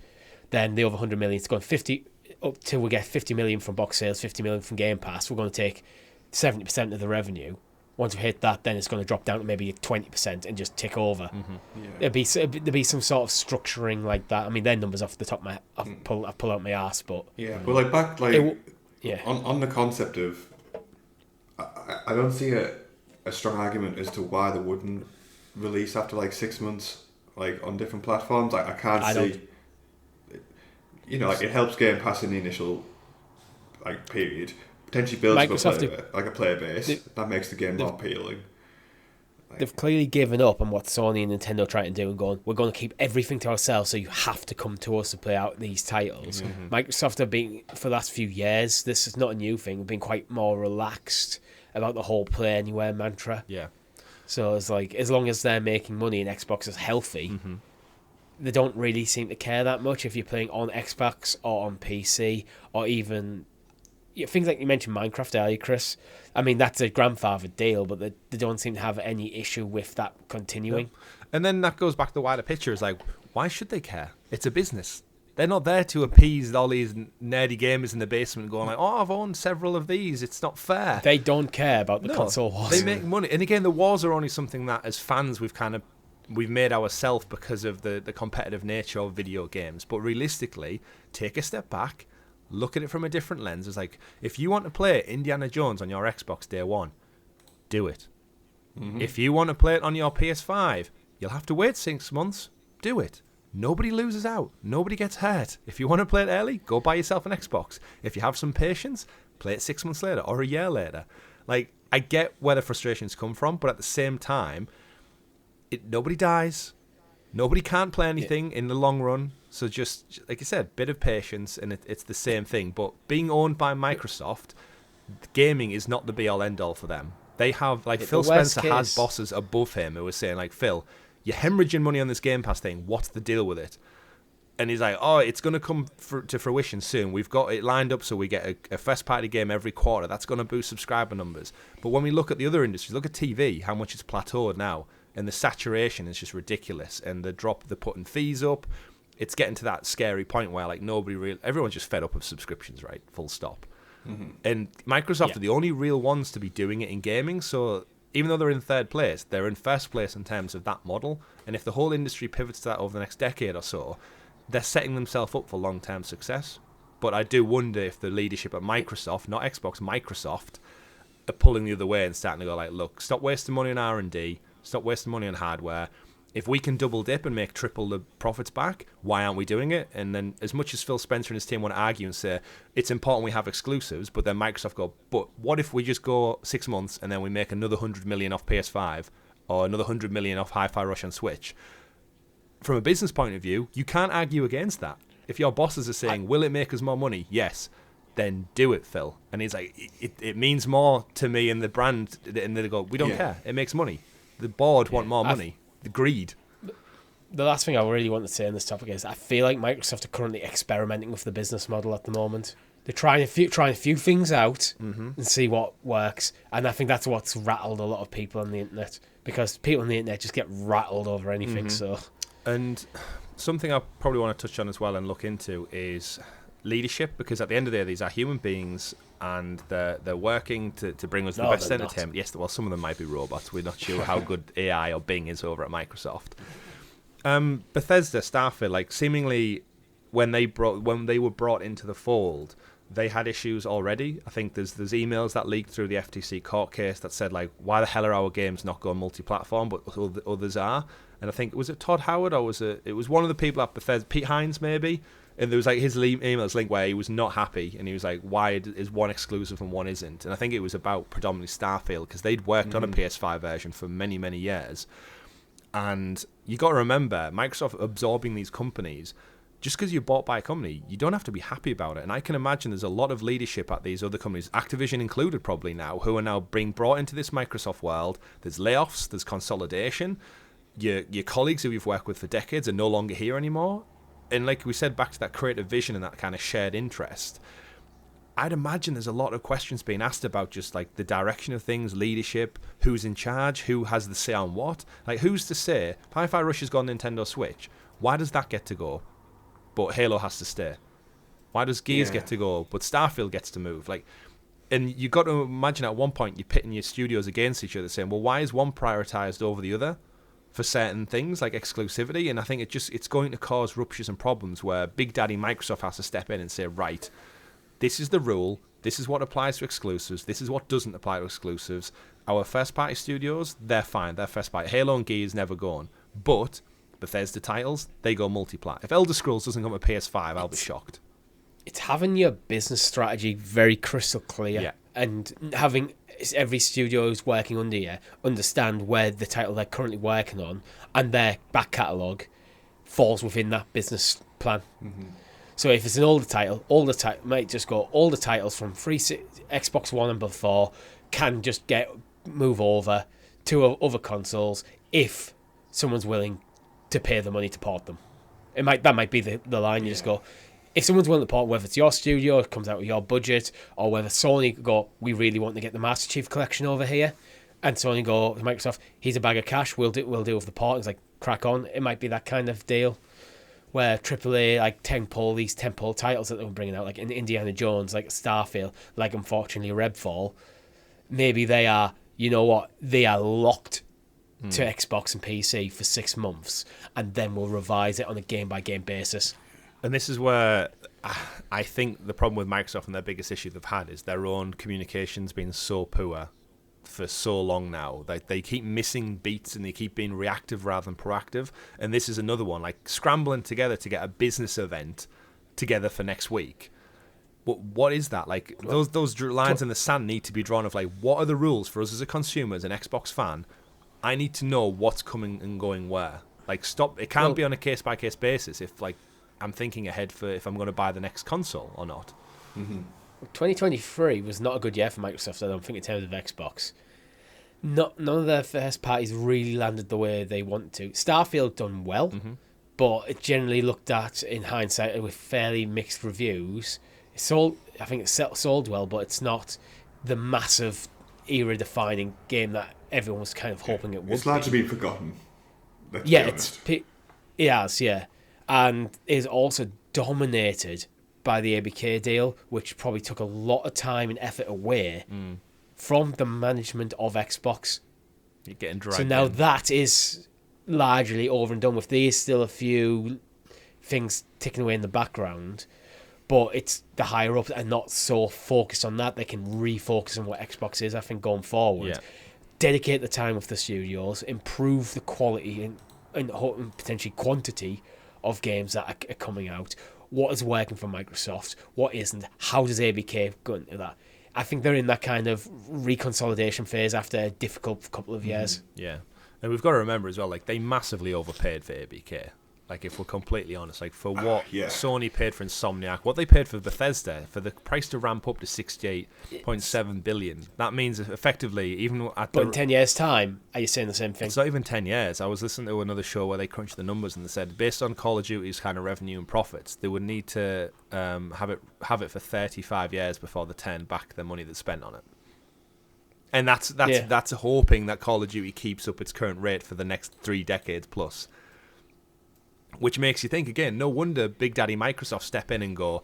Speaker 3: Then the other 100 million is going 50 up till we get 50 million from box sales, 50 million from Game Pass. We're going to take 70% of the revenue. Once we hit that, then it's going to drop down to maybe 20% and just tick over. There'd be some sort of structuring like that. I mean, their numbers off the top of my, I've pull out my arse, but
Speaker 2: on the concept of, I don't see a strong argument as to why they wouldn't release after 6 months, on different platforms. I can't see. It helps Game Pass in the initial period. Potentially builds a player base. That makes the game more appealing.
Speaker 3: They've clearly given up on what Sony and Nintendo trying to do and going, we're going to keep everything to ourselves, so you have to come to us to play out these titles. Microsoft have been, for the last few years, this is not a new thing, have been quite more relaxed about the whole play anywhere mantra.
Speaker 1: Yeah.
Speaker 3: So it's like, as long as they're making money and Xbox is healthy, they don't really seem to care that much if you're playing on Xbox or on PC or even... things like you mentioned Minecraft earlier, Chris. I mean, that's a grandfathered deal, but they don't seem to have any issue with that continuing.
Speaker 1: No. And then that goes back to the wider picture. It's like, why should they care? It's a business. They're not there to appease all these nerdy gamers in the basement going like, oh, I've owned several of these. It's not fair.
Speaker 3: They don't care about the console wars.
Speaker 1: They make money. And again, the wars are only something that, as fans, we've made ourselves because of the competitive nature of video games. But realistically, take a step back. Look at it from a different lens. It's like, if you want to play Indiana Jones on your Xbox day one, do it. If you want to play it on your PS5, you'll have to wait 6 months. Do it. Nobody loses out. Nobody gets hurt. If you want to play it early, go buy yourself an Xbox. If you have some patience, play it 6 months later or a year later. Like, I get where the frustrations come from, but at the same time, nobody dies. Nobody can't play anything in the long run. So just, like you said, bit of patience, and it's the same thing. But being owned by Microsoft, gaming is not the be-all, end-all for them. They have, like, Phil Spencer has bosses above him who are saying, like, Phil, you're hemorrhaging money on this Game Pass thing. What's the deal with it? And he's like, oh, it's going to come to fruition soon. We've got it lined up so we get a first-party game every quarter. That's going to boost subscriber numbers. But when we look at the other industries, look at TV, how much it's plateaued now. And the saturation is just ridiculous. And they're putting fees up. It's getting to that scary point where, like, everyone's just fed up of subscriptions, right? Full stop. And Microsoft are the only real ones to be doing it in gaming. So even though they're in third place, they're in first place in terms of that model. And if the whole industry pivots to that over the next decade or so, they're setting themselves up for long-term success. But I do wonder if the leadership at Microsoft, not Xbox, Microsoft, are pulling the other way and starting to go like, look, stop wasting money on R&D, stop wasting money on hardware. If we can double dip and make triple the profits back, why aren't we doing it? And then as much as Phil Spencer and his team want to argue and say, it's important we have exclusives, but then Microsoft go, but what if we just go 6 months and then we make another 100 million off PS5 or another 100 million off Hi-Fi Rush on Switch? From a business point of view, you can't argue against that. If your bosses are saying, will it make us more money? Yes. Then do it, Phil. And he's like, it means more to me and the brand. And they go, we don't care. It makes money. The board want more money. The greed.
Speaker 3: The last thing I really want to say on this topic is I feel like Microsoft are currently experimenting with the business model at the moment. They're trying a few things out and see what works. And I think that's what's rattled a lot of people on the internet. Because people on the internet just get rattled over anything. So,
Speaker 1: and something I probably want to touch on as well and look into is leadership, because at the end of the day, these are human beings and they're working to bring us the best entertainment. Yes, well, some of them might be robots. We're not sure how good AI or Bing is over at Microsoft. Bethesda, Starfield, like seemingly when they were brought into the fold, they had issues already. I think there's emails that leaked through the FTC court case that said, like, why the hell are our games not going multi-platform, but others are? And I think, was it Todd Howard or it was one of the people at Bethesda, Pete Hines maybe? And there was like his emails linked where he was not happy, and he was like, why is one exclusive and one isn't? And I think it was about predominantly Starfield, because they'd worked on a PS5 version for many, many years. And you got to remember, Microsoft absorbing these companies, just because you're bought by a company, you don't have to be happy about it. And I can imagine there's a lot of leadership at these other companies, Activision included probably now, who are now being brought into this Microsoft world. There's layoffs, there's consolidation. Your colleagues who you've worked with for decades are no longer here anymore. And like we said, back to that creative vision and that kind of shared interest, I'd imagine there's a lot of questions being asked about just like the direction of things, leadership, who's in charge, who has the say on what. Like, who's to say Hi-Fi Rush has gone Nintendo Switch? Why does that get to go, but Halo has to stay? Why does Gears get to go, but Starfield gets to move? Like, and you got to imagine at one point you're pitting your studios against each other, saying, well, why is one prioritized over the other for certain things like exclusivity? And I think it's going to cause ruptures and problems where Big Daddy Microsoft has to step in and say, right, this is the rule, this is what applies to exclusives, this is what doesn't apply to exclusives. Our first party studios, they're fine, they're first party. Halo and Gears never gone, but Bethesda titles, they go multi-plat. If Elder Scrolls doesn't come to PS5, I'll be shocked.
Speaker 3: It's having your business strategy very crystal clear and having every studio who's working under you understand where the title they're currently working on and their back catalogue falls within that business plan. So if it's an older title, might just go, all the titles from Xbox One and before can just move over to other consoles if someone's willing to pay the money to port them. That might be the line. You just go, if someone's willing to port, whether it's your studio, it comes out with your budget, or whether Sony go, we really want to get the Master Chief Collection over here, and Sony go, Microsoft, here's a bag of cash, we'll deal with the port. It's like, crack on. It might be that kind of deal where AAA, like these tentpole titles that they were bringing out, like in Indiana Jones, like Starfield, like unfortunately Redfall, maybe they are, you know what, they are locked to Xbox and PC for 6 months, and then we'll revise it on a game-by-game basis.
Speaker 1: And this is where I think the problem with Microsoft and their biggest issue they've had is their own communication's been so poor for so long now. They keep missing beats and they keep being reactive rather than proactive. And this is another one, like scrambling together to get a business event together for next week. What is that? Like those lines in the sand need to be drawn of like, what are the rules for us as a consumer, as an Xbox fan? I need to know what's coming and going where. Like, stop. It can't be on a case by case basis. If like I'm thinking ahead for if I'm going to buy the next console or not.
Speaker 3: 2023 was not a good year for Microsoft, I don't think, in terms of Xbox. None of their first parties really landed the way they want to. Starfield done well, but it generally looked at, in hindsight, with fairly mixed reviews. I think it sold well, but it's not the massive era-defining game that everyone was kind of hoping it would.
Speaker 2: It's largely been forgotten.
Speaker 3: It has, yeah. And is also dominated by the ABK deal, which probably took a lot of time and effort away from the management of Xbox.
Speaker 1: You're getting dragged.
Speaker 3: So now that is largely over and done with. There's still a few things ticking away in the background, but it's the higher ups are not so focused on that. They can refocus on what Xbox is, I think, going forward.
Speaker 1: Yeah.
Speaker 3: Dedicate the time with the studios, improve the quality and potentially quantity of games that are coming out. What is working for Microsoft? What isn't? How does ABK go into that? I think they're in that kind of reconsolidation phase after a difficult couple of years.
Speaker 1: Yeah. And we've got to remember as well, like, they massively overpaid for ABK. Like, if we're completely honest, like, for what Sony paid for Insomniac, what they paid for Bethesda, for the price to ramp up to 68.7 billion, that means effectively, even at
Speaker 3: But in 10 years' time, are you saying the same thing?
Speaker 1: It's not even 10 years. I was listening to another show where they crunched the numbers and they said, based on Call of Duty's kind of revenue and profits, they would need to have it for 35 years before the 10 back the money that's spent on it. And that's hoping that Call of Duty keeps up its current rate for the next 3 decades plus. Which makes you think, again, no wonder Big Daddy Microsoft step in and go,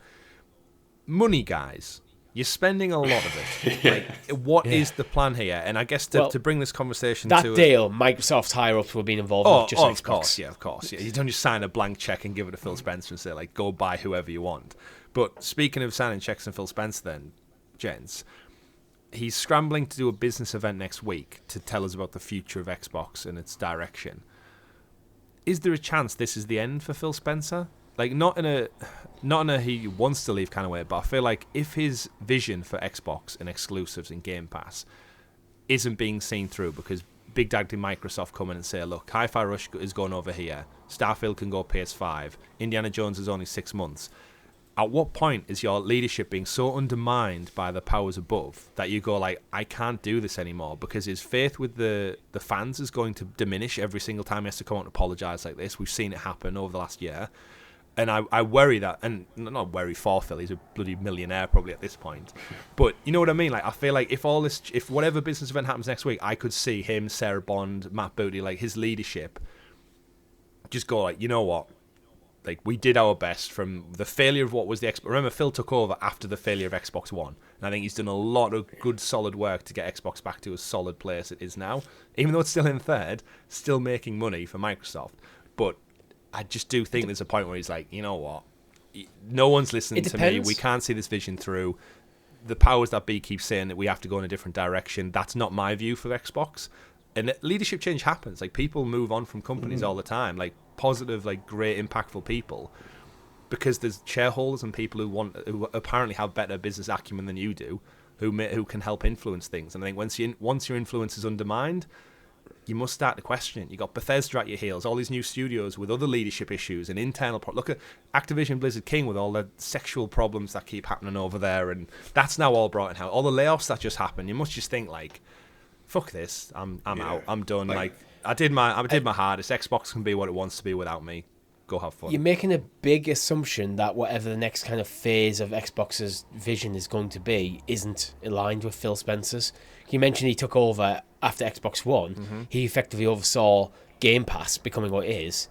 Speaker 1: money, guys, you're spending a lot of it. Like, what is the plan here? And I guess to bring this conversation
Speaker 3: that
Speaker 1: to...
Speaker 3: deal, Microsoft's higher-ups will be involved, not just Xbox.
Speaker 1: Of course. Yeah. You don't just sign a blank check and give it to Phil Spencer and say, like, go buy whoever you want. But speaking of signing checks and Phil Spencer then, gents, he's scrambling to do a business event next week to tell us about the future of Xbox and its direction. Is there a chance this is the end for Phil Spencer? Like, not in a he wants to leave kind of way, but I feel like if his vision for Xbox and exclusives and Game Pass isn't being seen through because Big Daddy Microsoft come in and say, look, Hi-Fi Rush is going over here, Starfield can go PS5, Indiana Jones is only 6 months. At what point is your leadership being so undermined by the powers above that you go like, I can't do this anymore, because his faith with the fans is going to diminish every single time he has to come out and apologise like this. We've seen it happen over the last year. And I worry that, and not worry for Phil, he's a bloody millionaire probably at this point. But you know what I mean? Like, I feel like if whatever business event happens next week, I could see him, Sarah Bond, Matt Booty, like his leadership just go like, you know what? Like, we did our best from the failure of what was the Xbox. Remember, Phil took over after the failure of Xbox One. And I think he's done a lot of good, solid work to get Xbox back to a solid place it is now. Even though it's still in third, still making money for Microsoft. But I just do think there's a point where he's like, you know what? No one's listening to me. We can't see this vision through. The powers that be keep saying that we have to go in a different direction. That's not my view for Xbox. And leadership change happens. Like, people move on from companies all the time. Like, positive, like, great, impactful people, because there's shareholders and people who apparently have better business acumen than you do, who can help influence things. And I think once your influence is undermined, you must start to question it. You got Bethesda at your heels, all these new studios with other leadership issues and internal look at Activision Blizzard King with all the sexual problems that keep happening over there, and that's now all brought in how all the layoffs that just happened. You must just think like, fuck this, I'm out, I'm done. Like I did my hardest. Xbox can be what it wants to be without me. Go have fun.
Speaker 3: You're making a big assumption that whatever the next kind of phase of Xbox's vision is going to be isn't aligned with Phil Spencer's. You mentioned he took over after Xbox One. Mm-hmm. He effectively oversaw Game Pass becoming what it is.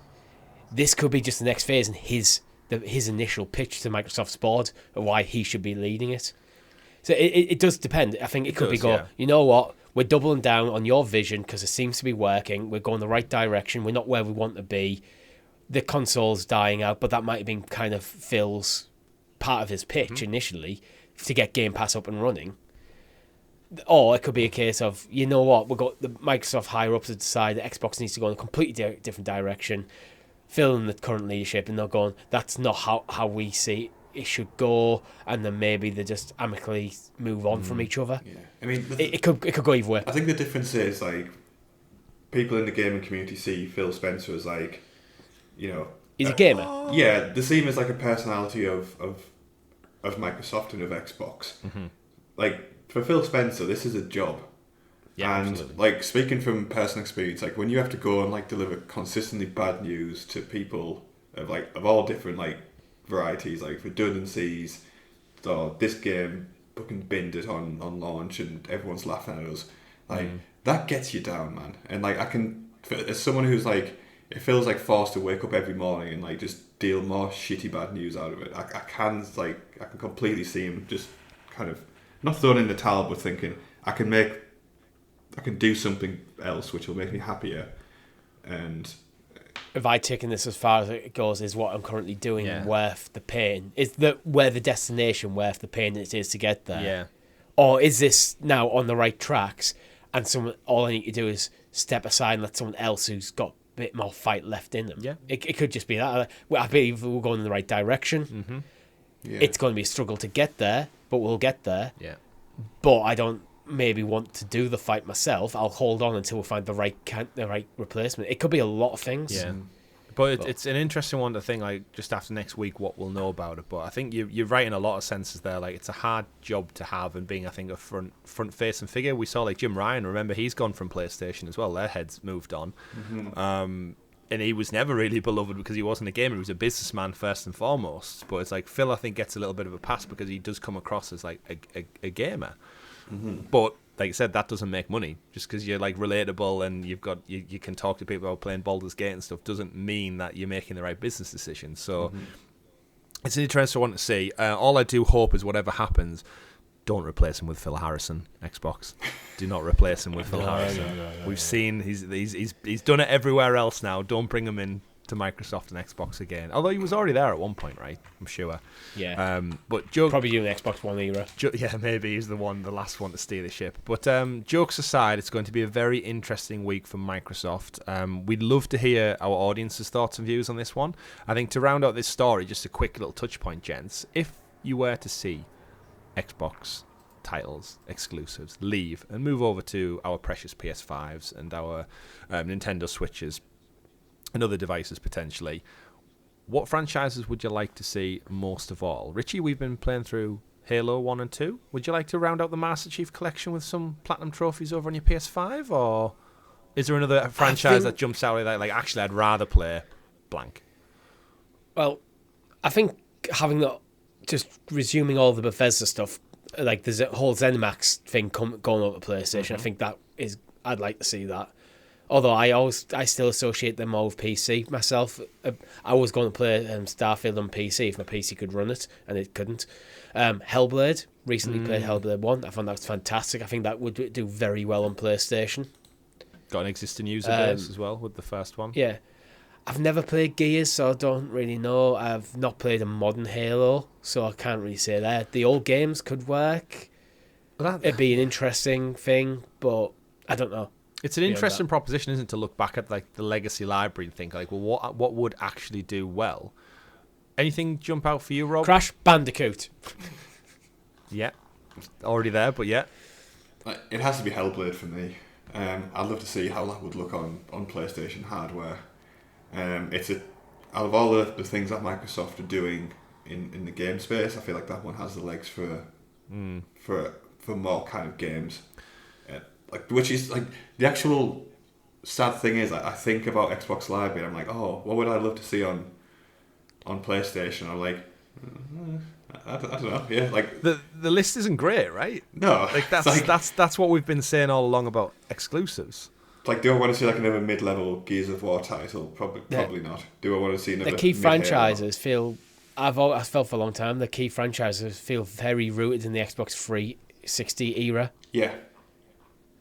Speaker 3: This could be just the next phase in his initial pitch to Microsoft's board of why he should be leading it. So it does depend. I think it could be you know what, we're doubling down on your vision because it seems to be working. We're going the right direction. We're not where we want to be. The console's dying out, but that might have been kind of Phil's part of his pitch initially to get Game Pass up and running. Or it could be a case of, you know what, we've got the Microsoft higher ups to decide that Xbox needs to go in a completely different direction. Phil and the current leadership, and they're going, that's not how we see it should go, and then maybe they just amicably move on from each other. Yeah, I mean, it could go either way.
Speaker 2: I think the difference is like people in the gaming community see Phil Spencer as like, you know,
Speaker 3: he's a gamer.
Speaker 2: Yeah, they see him as like a personality of Microsoft and of Xbox. Mm-hmm. Like for Phil Spencer, this is a job. Yeah, and absolutely. Like speaking from personal experience, like when you have to go and like deliver consistently bad news to people of all different like varieties, like redundancies, or this game fucking binned it on launch and everyone's laughing at us, like that gets you down, man. And like I can, as someone who's like, it feels like forced to wake up every morning and like just deal more shitty bad news out of it. I can completely see him just kind of not throwing in the towel, but thinking I can do something else which will make me happier. And
Speaker 3: if I taken this as far as it goes, is what I'm currently doing worth the pain? Is where the destination worth the pain it is to get there? Yeah. Or is this now on the right tracks and all I need to do is step aside and let someone else who's got a bit more fight left in them? Yeah. It could just be that. I believe we're going in the right direction. Mm-hmm. Yeah. It's going to be a struggle to get there, but we'll get there. Yeah. But I don't maybe want to do the fight myself. I'll hold on until we find the right replacement. It could be a lot of things.
Speaker 1: Yeah. But it's an interesting one to think, like, just after next week, what we'll know about it. But I think you're right in a lot of senses there. Like, it's a hard job to have, and being, I think, a front-facing figure. We saw, like, Jim Ryan. Remember, he's gone from PlayStation as well. Their heads moved on. Mm-hmm. And he was never really beloved because he wasn't a gamer. He was a businessman first and foremost. But it's like Phil, I think, gets a little bit of a pass because he does come across as, like, a gamer. Mm-hmm. But like I said, that doesn't make money. Just because you're like relatable and you can talk to people about playing Baldur's Gate and stuff doesn't mean that you're making the right business decision. So it's an interesting one to see. All I do hope is whatever happens, don't replace him with Phil Harrison. Xbox, do not replace him with Phil Harrison. No, We've seen he's done it everywhere else now. Don't bring him in to Microsoft and Xbox again. Although he was already there at one point, right? I'm sure.
Speaker 3: Yeah. But probably doing the Xbox One era.
Speaker 1: Yeah, maybe he's the last one to steer the ship. But jokes aside, it's going to be a very interesting week for Microsoft. We'd love to hear our audience's thoughts and views on this one. I think to round out this story, just a quick little touch point, gents. If you were to see Xbox titles, exclusives, leave and move over to our precious PS5s and our Nintendo Switches and other devices potentially, what franchises would you like to see most of all? Richie, we've been playing through Halo 1 and 2. Would you like to round out the Master Chief Collection with some Platinum trophies over on your PS5? Or is there another franchise that jumps out that, like, actually I'd rather play blank?
Speaker 3: Well, I think just resuming all the Bethesda stuff, like there's a whole ZeniMax thing going over PlayStation. I think I'd like to see that. Although I still associate them all with PC myself. I was going to play Starfield on PC if my PC could run it, and it couldn't. Hellblade, recently played Hellblade 1. I found that was fantastic. I think that would do very well on PlayStation.
Speaker 1: Got an existing user base as well with the first one.
Speaker 3: Yeah. I've never played Gears, so I don't really know. I've not played a modern Halo, so I can't really say that. The old games could work. It'd be an interesting thing, but I don't know.
Speaker 1: It's an interesting proposition, isn't it, to look back at like the legacy library and think like, well, what would actually do well? Anything jump out for you, Rob?
Speaker 3: Crash Bandicoot.
Speaker 1: Yeah. already there, but yeah.
Speaker 2: It has to be Hellblade for me. I'd love to see how that would look on PlayStation hardware. Out of all the things that Microsoft are doing in the game space, I feel like that one has the legs for more kind of games. Which is like the actual sad thing is, I think about Xbox Live and I'm like, oh, what would I love to see on PlayStation? I'm like, I don't know. Yeah, like
Speaker 1: the list isn't great, right?
Speaker 2: No,
Speaker 1: like that's what we've been saying all along about exclusives.
Speaker 2: Like, do I want to see like another mid-level Gears of War title? Probably not. Do I want to see another?
Speaker 3: The key franchises feel. I've felt for a long time. The key franchises feel very rooted in the Xbox 360 era.
Speaker 2: Yeah,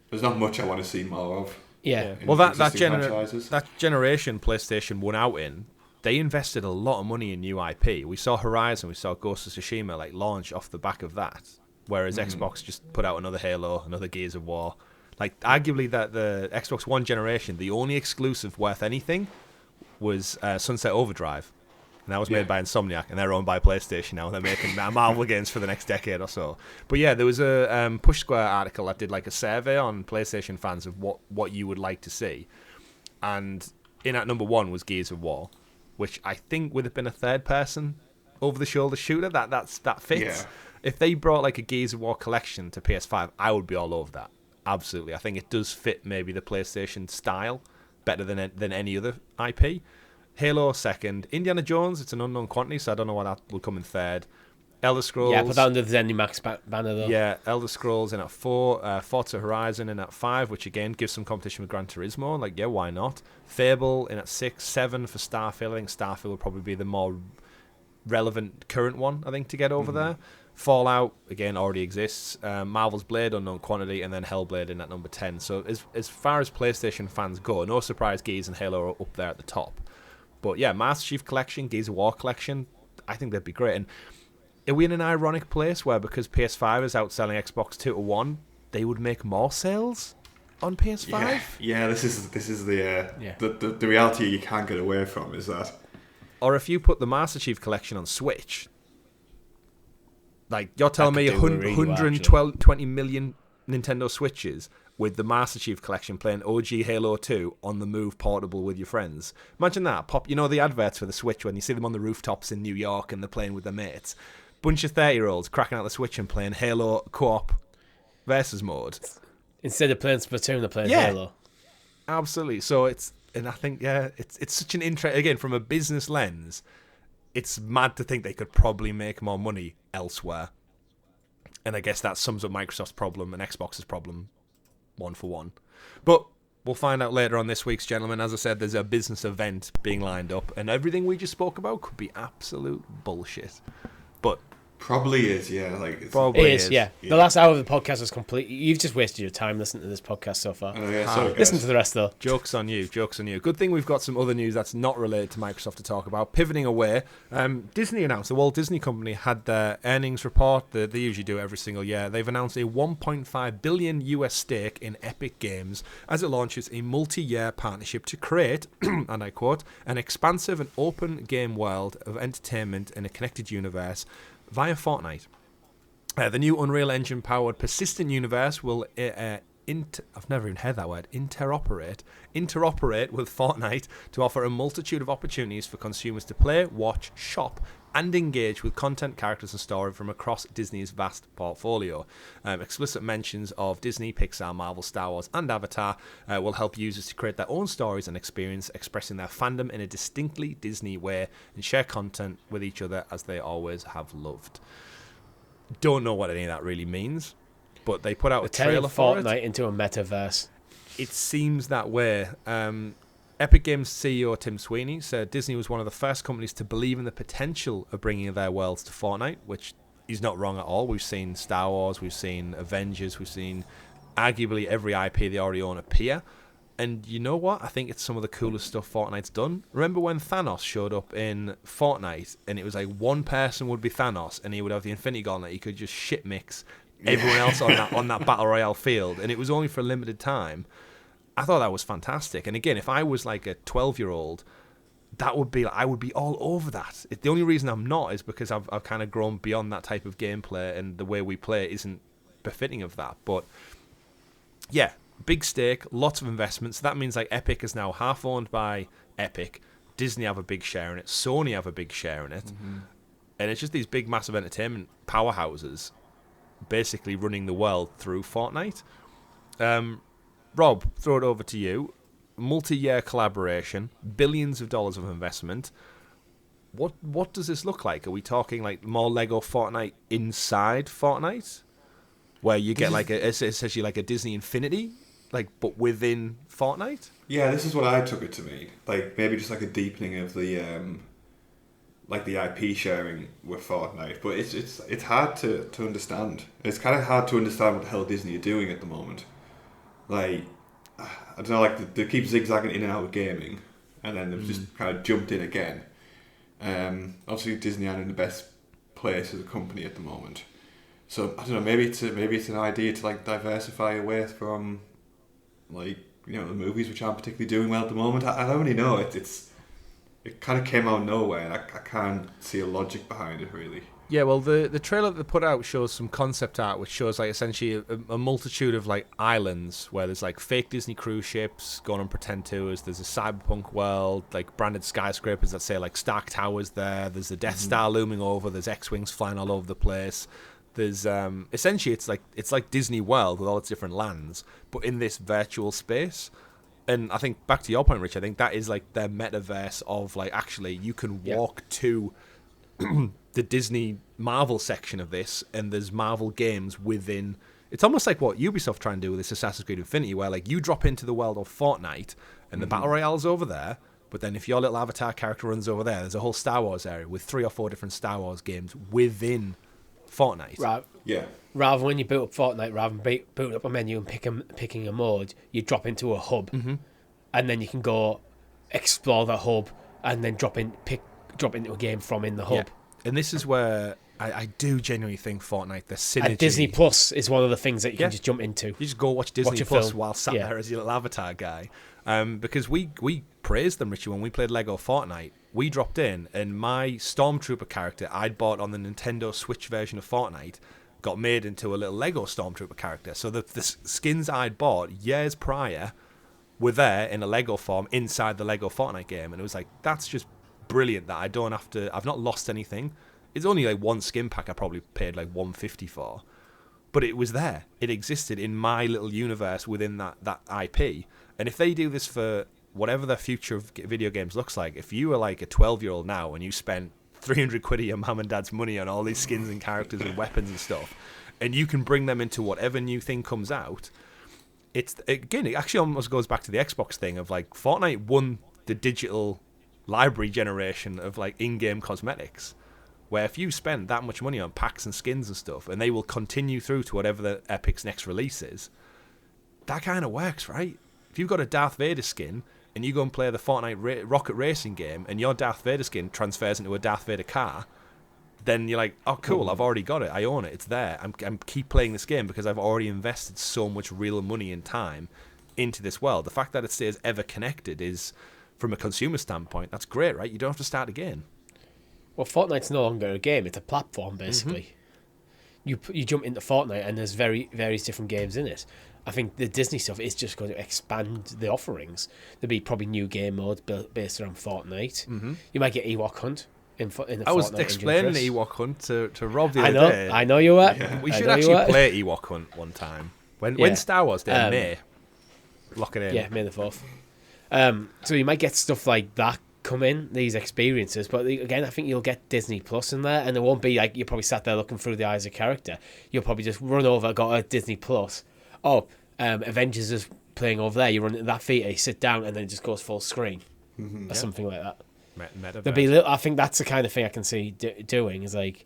Speaker 2: there's not much I want to see more of.
Speaker 3: Yeah.
Speaker 1: Well, that generation PlayStation won out in. They invested a lot of money in new IP. We saw Horizon, we saw Ghost of Tsushima like launch off the back of that, whereas Xbox just put out another Halo, another Gears of War. Like, arguably, that the Xbox One generation, the only exclusive worth anything was Sunset Overdrive, and that was made by Insomniac, and they're owned by PlayStation now. And they're making Marvel games for the next decade or so. But yeah, there was a Push Square article that did like a survey on PlayStation fans of what you would like to see, and in at number one was Gears of War, which I think would have been a third-person over-the-shoulder shooter. That fits.
Speaker 2: Yeah.
Speaker 1: If they brought like a Gears of War collection to PS5, I would be all over that. Absolutely. I think it does fit maybe the PlayStation style better than any other IP. Halo second. Indiana Jones, it's an unknown quantity, so I don't know why that will come in third. Elder Scrolls.
Speaker 3: Yeah, put that under the ZeniMax banner though.
Speaker 1: Yeah, Elder Scrolls in at 4. Forza Horizon in at 5, which again gives some competition with Gran Turismo. Like, yeah, why not? Fable in at 6. 7 for Starfield. I think Starfield will probably be the more relevant current one, I think, to get over there. Fallout, again, already exists. Marvel's Blade, unknown quantity, and then Hellblade in at number 10. So as far as PlayStation fans go, no surprise Gears and Halo are up there at the top. But yeah, Master Chief Collection, Gears of War Collection, I think they'd be great. And are we in an ironic place where because PS5 is outselling Xbox 2 to 1, they would make more sales on PS5?
Speaker 2: Yeah, this is the reality you can't get away from, is that.
Speaker 1: Or if you put the Master Chief Collection on Switch, like, you're telling me 120 million Nintendo Switches with the Master Chief Collection playing OG Halo 2 on the move portable with your friends. Imagine that. You know the adverts for the Switch when you see them on the rooftops in New York and they're playing with their mates? Bunch of 30-year-olds cracking out the Switch and playing Halo co-op versus mode.
Speaker 3: Instead of playing Splatoon, they're playing Halo.
Speaker 1: Absolutely. So it's such an interest, again, from a business lens, it's mad to think they could probably make more money elsewhere. And I guess that sums up Microsoft's problem and Xbox's problem one for one. But we'll find out later on this week's, gentlemen. As I said, there's a business event being lined up, and everything we just spoke about could be absolute bullshit. But
Speaker 2: probably is, yeah. Like
Speaker 3: it is, yeah. The last hour of the podcast was complete. You've just wasted your time listening to this podcast so far. Listen to the rest, though.
Speaker 1: Jokes on you. Good thing we've got some other news that's not related to Microsoft to talk about. Pivoting away, Disney announced, the Walt Disney Company had their earnings report. They usually do every single year. They've announced a $1.5 billion US stake in Epic Games as it launches a multi-year partnership to create, and I quote, an expansive and open game world of entertainment in a connected universe via Fortnite. The new Unreal Engine-powered persistent universe will I've never even heard that word, interoperate with Fortnite to offer a multitude of opportunities for consumers to play, watch, shop, and engage with content, characters, and story from across Disney's vast portfolio. Explicit mentions of Disney, Pixar, Marvel, Star Wars, and Avatar will help users to create their own stories and experience, expressing their fandom in a distinctly Disney way and share content with each other as they always have loved. Don't know what any of that really means, but they put out a trailer for it.
Speaker 3: Fortnite into a metaverse.
Speaker 1: It seems that way. Epic Games CEO Tim Sweeney said Disney was one of the first companies to believe in the potential of bringing their worlds to Fortnite, which is not wrong at all. We've seen Star Wars, we've seen Avengers, we've seen arguably every IP they already own appear. And you know what? I think it's some of the coolest stuff Fortnite's done. Remember when Thanos showed up in Fortnite and it was like one person would be Thanos and he would have the Infinity Gauntlet. He could just shit mix everyone else on that Battle Royale field, and it was only for a limited time. I thought that was fantastic. And again, if I was like a 12-year-old that would be, I would be all over that. The only reason I'm not is because I've kind of grown beyond that type of gameplay, and the way we play isn't befitting of that. But yeah, big stake, lots of investments. That means like Epic is now half owned by Epic. Disney have a big share in it. Sony have a big share in it. And it's just these big, massive entertainment powerhouses basically running the world through Fortnite. Rob, throw it over to you. Multi-year collaboration, billions of dollars of investment. What does this look like? Are we talking like more Lego Fortnite inside Fortnite, where you get like essentially like a Disney Infinity, like but within Fortnite?
Speaker 2: Yeah, this is what I took it to mean. Like maybe just like a deepening of the like the IP sharing with Fortnite, but it's hard to understand. It's kind of hard to understand what the hell Disney are doing at the moment. Like, I don't know, like they keep zigzagging in and out of gaming, and then they've just kind of jumped in again. Obviously, Disney aren't in the best place as a company at the moment, so I don't know. Maybe it's an idea to like diversify away from like the movies which aren't particularly doing well at the moment. I don't really know. It kind of came out of nowhere, and I can't see a logic behind it really.
Speaker 1: Yeah, well, the trailer that they put out shows some concept art, which shows like essentially a multitude of like islands where there's like fake Disney cruise ships going on pretend tours. There's a cyberpunk world, like branded skyscrapers that say like Stark Towers there. There's the Death Star looming over. There's X-wings flying all over the place. There's essentially it's like Disney World with all its different lands, but in this virtual space. And I think back to your point, Rich, I think that is like their metaverse of like actually you can walk to the Disney Marvel section of this, and there's Marvel games within. It's almost like what Ubisoft try and do with this Assassin's Creed Infinity, where like you drop into the world of Fortnite and the Battle Royale's over there, but then if your little avatar character runs over there, there's a whole Star Wars area with 3 or 4 different Star Wars games within Fortnite.
Speaker 3: Right.
Speaker 2: Yeah.
Speaker 3: Rather when you boot up Fortnite, rather than boot up a menu and picking a mode, you drop into a hub, and then you can go explore the hub, and then drop into a game from in the hub.
Speaker 1: Yeah. And this is where I do genuinely think Fortnite, the synergy.
Speaker 3: And Disney Plus is one of the things that you can just jump into.
Speaker 1: You just go watch Disney
Speaker 3: a
Speaker 1: Plus
Speaker 3: film.
Speaker 1: while sat there as your little avatar guy. Because we praised them, Richie, when we played Lego Fortnite. We dropped in, and my Stormtrooper character I'd bought on the Nintendo Switch version of Fortnite got made into a little Lego Stormtrooper character. So the skins I'd bought years prior were there in a Lego form inside the Lego Fortnite game. And it was like, that's just brilliant that I don't have to. I've not lost anything. It's only like one skin pack I probably paid like $150 for, but it was there. It existed in my little universe within that IP. And if they do this for whatever the future of video games looks like, if you were like a 12-year-old now and you spent 300 quid of your mum and dad's money on all these skins and characters and weapons and stuff, and you can bring them into whatever new thing comes out, it actually almost goes back to the Xbox thing of like Fortnite won the digital library generation of like in-game cosmetics, where if you spend that much money on packs and skins and stuff, and they will continue through to whatever the Epic's next release is, that kind of works, right? If you've got a Darth Vader skin and you go and play the Fortnite rocket racing game, and your Darth Vader skin transfers into a Darth Vader car, then you're like, oh cool, I've already got it, I own it, it's there. I'm keep playing this game because I've already invested so much real money and time into this world. The fact that it stays ever connected is, from a consumer standpoint, that's great, right? You don't have to start again.
Speaker 3: Well, Fortnite's no longer a game; it's a platform, basically. You jump into Fortnite, and there's various different games in it. I think the Disney stuff is just going to expand the offerings. There'll be probably new game modes based around Fortnite. You might get Ewok Hunt in the Fortnite.
Speaker 1: I was explaining the Ewok Hunt to Rob the other day.
Speaker 3: I know you were.
Speaker 1: Yeah. We should actually play Ewok Hunt one time. When Star Wars Day in May. Lock it in.
Speaker 3: Yeah, May the 4th. So you might get stuff like that come in, these experiences, but again, I think you'll get Disney Plus in there, and it won't be like you're probably sat there looking through the eyes of character. You'll probably just run over, got a Disney Plus. Avengers is playing over there. You run into that theater, you sit down, and then it just goes full screen or something like that. There'll be I think that's the kind of thing I can see doing is like,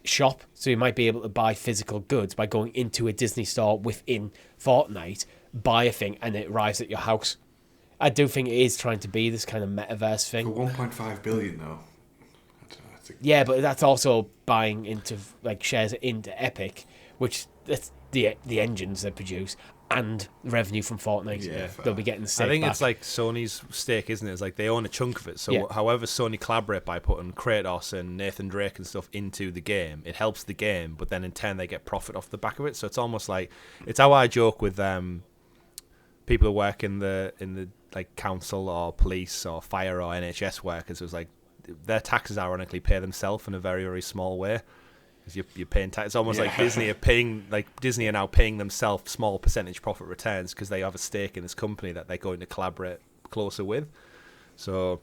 Speaker 3: shop. So you might be able to buy physical goods by going into a Disney store within Fortnite, buy a thing, and it arrives at your house. I do think it is trying to be this kind of metaverse thing.
Speaker 2: For 1.5 billion, though.
Speaker 3: Yeah, but that's also buying into like shares into Epic, which that's the engines they produce, and revenue from Fortnite.
Speaker 2: Yeah,
Speaker 3: They'll be getting the stake
Speaker 1: I think
Speaker 3: back.
Speaker 1: it's like Sony's stake, isn't it? It's like they own a chunk of it. So
Speaker 3: Yeah.
Speaker 1: however Sony collaborate by putting Kratos and Nathan Drake and stuff into the game, it helps the game, but then in turn they get profit off the back of it. So it's almost like, it's how I joke with people who work in the like council or police or fire or NHS workers. It was like their taxes ironically pay themselves in a very, very small way. Because you're paying tax. It's almost like Disney are now paying themselves small percentage profit returns because they have a stake in this company that they're going to collaborate closer with. So,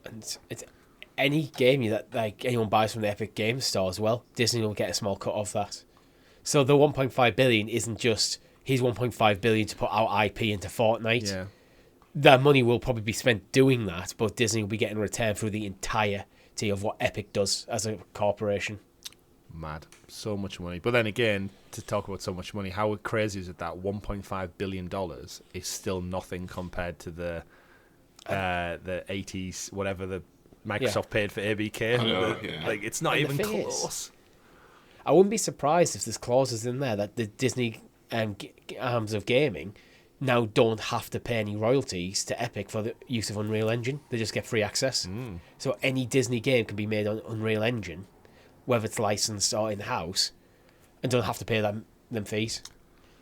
Speaker 3: and it's any game that like anyone buys from the Epic Games Store as well, Disney will get a small cut of that. So the 1.5 billion isn't just here's 1.5 billion to put our IP into Fortnite.
Speaker 1: yeah.
Speaker 3: That money will probably be spent doing that, but Disney will be getting a return through the entirety of what Epic does as a corporation.
Speaker 1: Mad. So much money. But then again, to talk about so much money, how crazy is it that $1.5 billion is still nothing compared to the 80s, whatever the Microsoft paid for ABK?
Speaker 2: I know,
Speaker 1: Like, it's not
Speaker 3: And
Speaker 1: even
Speaker 3: the thing
Speaker 1: close.
Speaker 3: I wouldn't be surprised if there's clauses in there that the Disney arms of gaming now don't have to pay any royalties to Epic for the use of Unreal Engine. They just get free access. So any Disney game can be made on Unreal Engine, whether it's licensed or in-house, and don't have to pay them fees.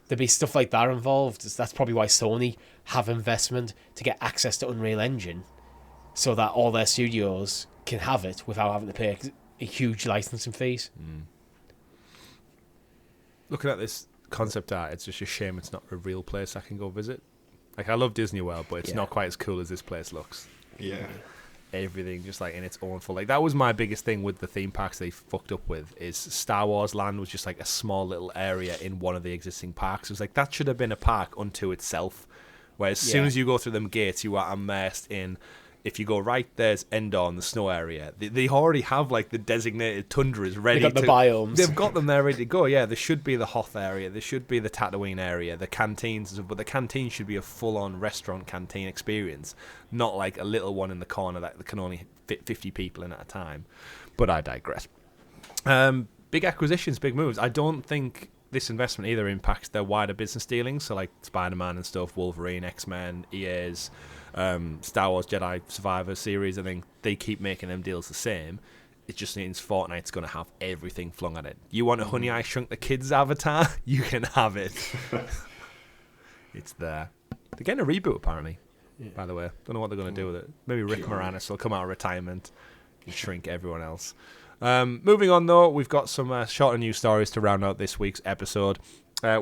Speaker 3: There'd be stuff like that involved. That's probably why Sony have investment to get access to Unreal Engine, so that all their studios can have it without having to pay a huge licensing fees.
Speaker 1: Looking at this concept art, it's just a shame it's not a real place I can go visit. Like, I love Disney World, but it's not quite as cool as this place looks.
Speaker 2: Yeah.
Speaker 1: Everything just like in its own full. Like, that was my biggest thing with the theme parks they fucked up with, is Star Wars Land was just like a small little area in one of the existing parks. It was like, that should have been a park unto itself, where as soon as you go through them gates, you are immersed in, if you go right, there's Endor in the snow area. They already have like the designated tundras ready.
Speaker 3: They've got the biomes.
Speaker 1: They've got them there ready to go. Yeah, there should be the Hoth area, there should be the Tatooine area, the canteens, but the canteen should be a full-on restaurant canteen experience, not like a little one in the corner that can only fit 50 people in at a time. But I digress. Big acquisitions, big moves. I don't think this investment either impacts their wider business dealings, so like Spider-Man and stuff, Wolverine, X-Men, EA's Star Wars Jedi Survivor series. I think they keep making them deals the same. It just means Fortnite's going to have everything flung at it. You want a Honey I Shrunk the Kids avatar? You can have it. It's there. They're getting a reboot, apparently, by the way. Don't know what they're going to do with it. Maybe Rick Moranis will come out of retirement and shrink everyone else. Moving on, though, we've got some shorter news stories to round out this week's episode.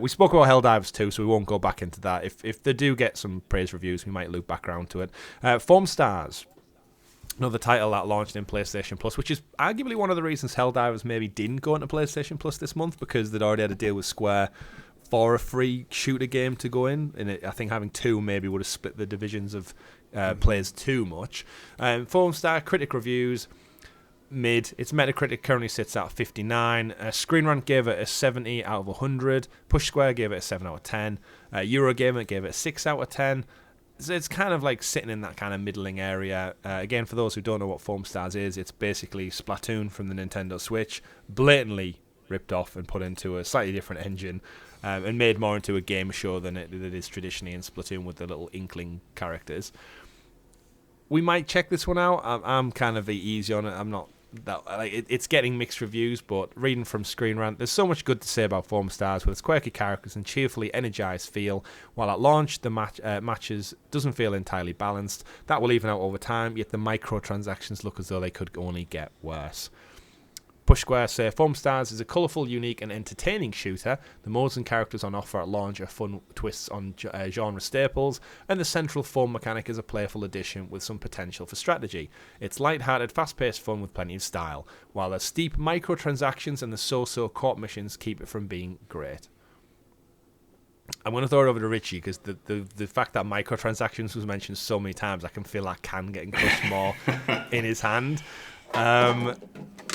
Speaker 1: We spoke about Helldivers too, so we won't go back into that. If they do get some praise reviews, we might loop back around to it. Foamstars, another title that launched in PlayStation Plus, which is arguably one of the reasons Helldivers maybe didn't go into PlayStation Plus this month, because they'd already had a deal with Square for a free shooter game to go in. And I think having two maybe would have split the divisions of players too much. Foamstar critic reviews, mid. Its Metacritic currently sits at 59. Screen Rant gave it a 70 out of 100. Push Square gave it a 7 out of 10. Eurogamer gave it a 6 out of 10. So it's kind of like sitting in that kind of middling area. Again, for those who don't know what Foamstars is, it's basically Splatoon from the Nintendo Switch, blatantly ripped off and put into a slightly different engine, and made more into a game show than it is traditionally in Splatoon with the little inkling characters. We might check this one out. I'm kind of easy on it. I'm not that like it's getting mixed reviews, but reading from Screen Rant, there's so much good to say about Foamstars with its quirky characters and cheerfully energized feel. While at launch the matches doesn't feel entirely balanced, that will even out over time, yet the microtransactions look as though they could only get worse. Push Square say Foamstars is a colourful, unique and entertaining shooter. The modes and characters on offer at launch are fun twists on genre staples, and the central foam mechanic is a playful addition with some potential for strategy. It's light-hearted, fast-paced fun with plenty of style, while the steep microtransactions and the so-so court missions keep it from being great. I'm going to throw it over to Richie, because the fact that microtransactions was mentioned so many times, I can feel that can getting crushed more in his hand.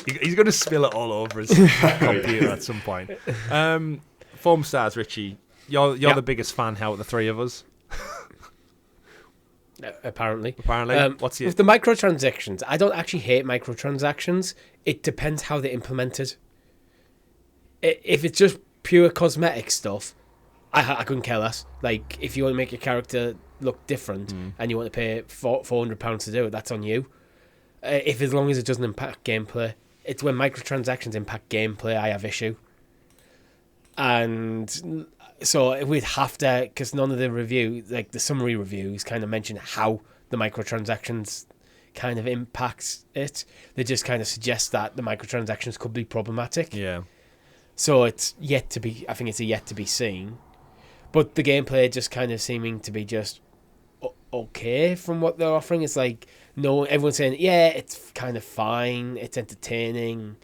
Speaker 1: He's going to spill it all over his computer at some point. Foamstars, Richie, you're the biggest fan out of the three of us.
Speaker 3: Apparently.
Speaker 1: What's your...
Speaker 3: With the microtransactions, I don't actually hate microtransactions. It depends how they're implemented. If it's just pure cosmetic stuff, I couldn't care less. Like, if you want to make your character look different and you want to pay £400 to do it, that's on you. As long as it doesn't impact gameplay. It's when microtransactions impact gameplay I have issue. And so we'd have to, because none of the review, like the summary reviews, kind of mention how the microtransactions kind of impacts it. They just kind of suggest that the microtransactions could be problematic.
Speaker 1: Yeah.
Speaker 3: So it's yet to be, I think it's a yet to be seen. But the gameplay just kind of seeming to be just okay from what they're offering. It's like, no, everyone's saying, yeah, it's kind of fine, it's entertaining,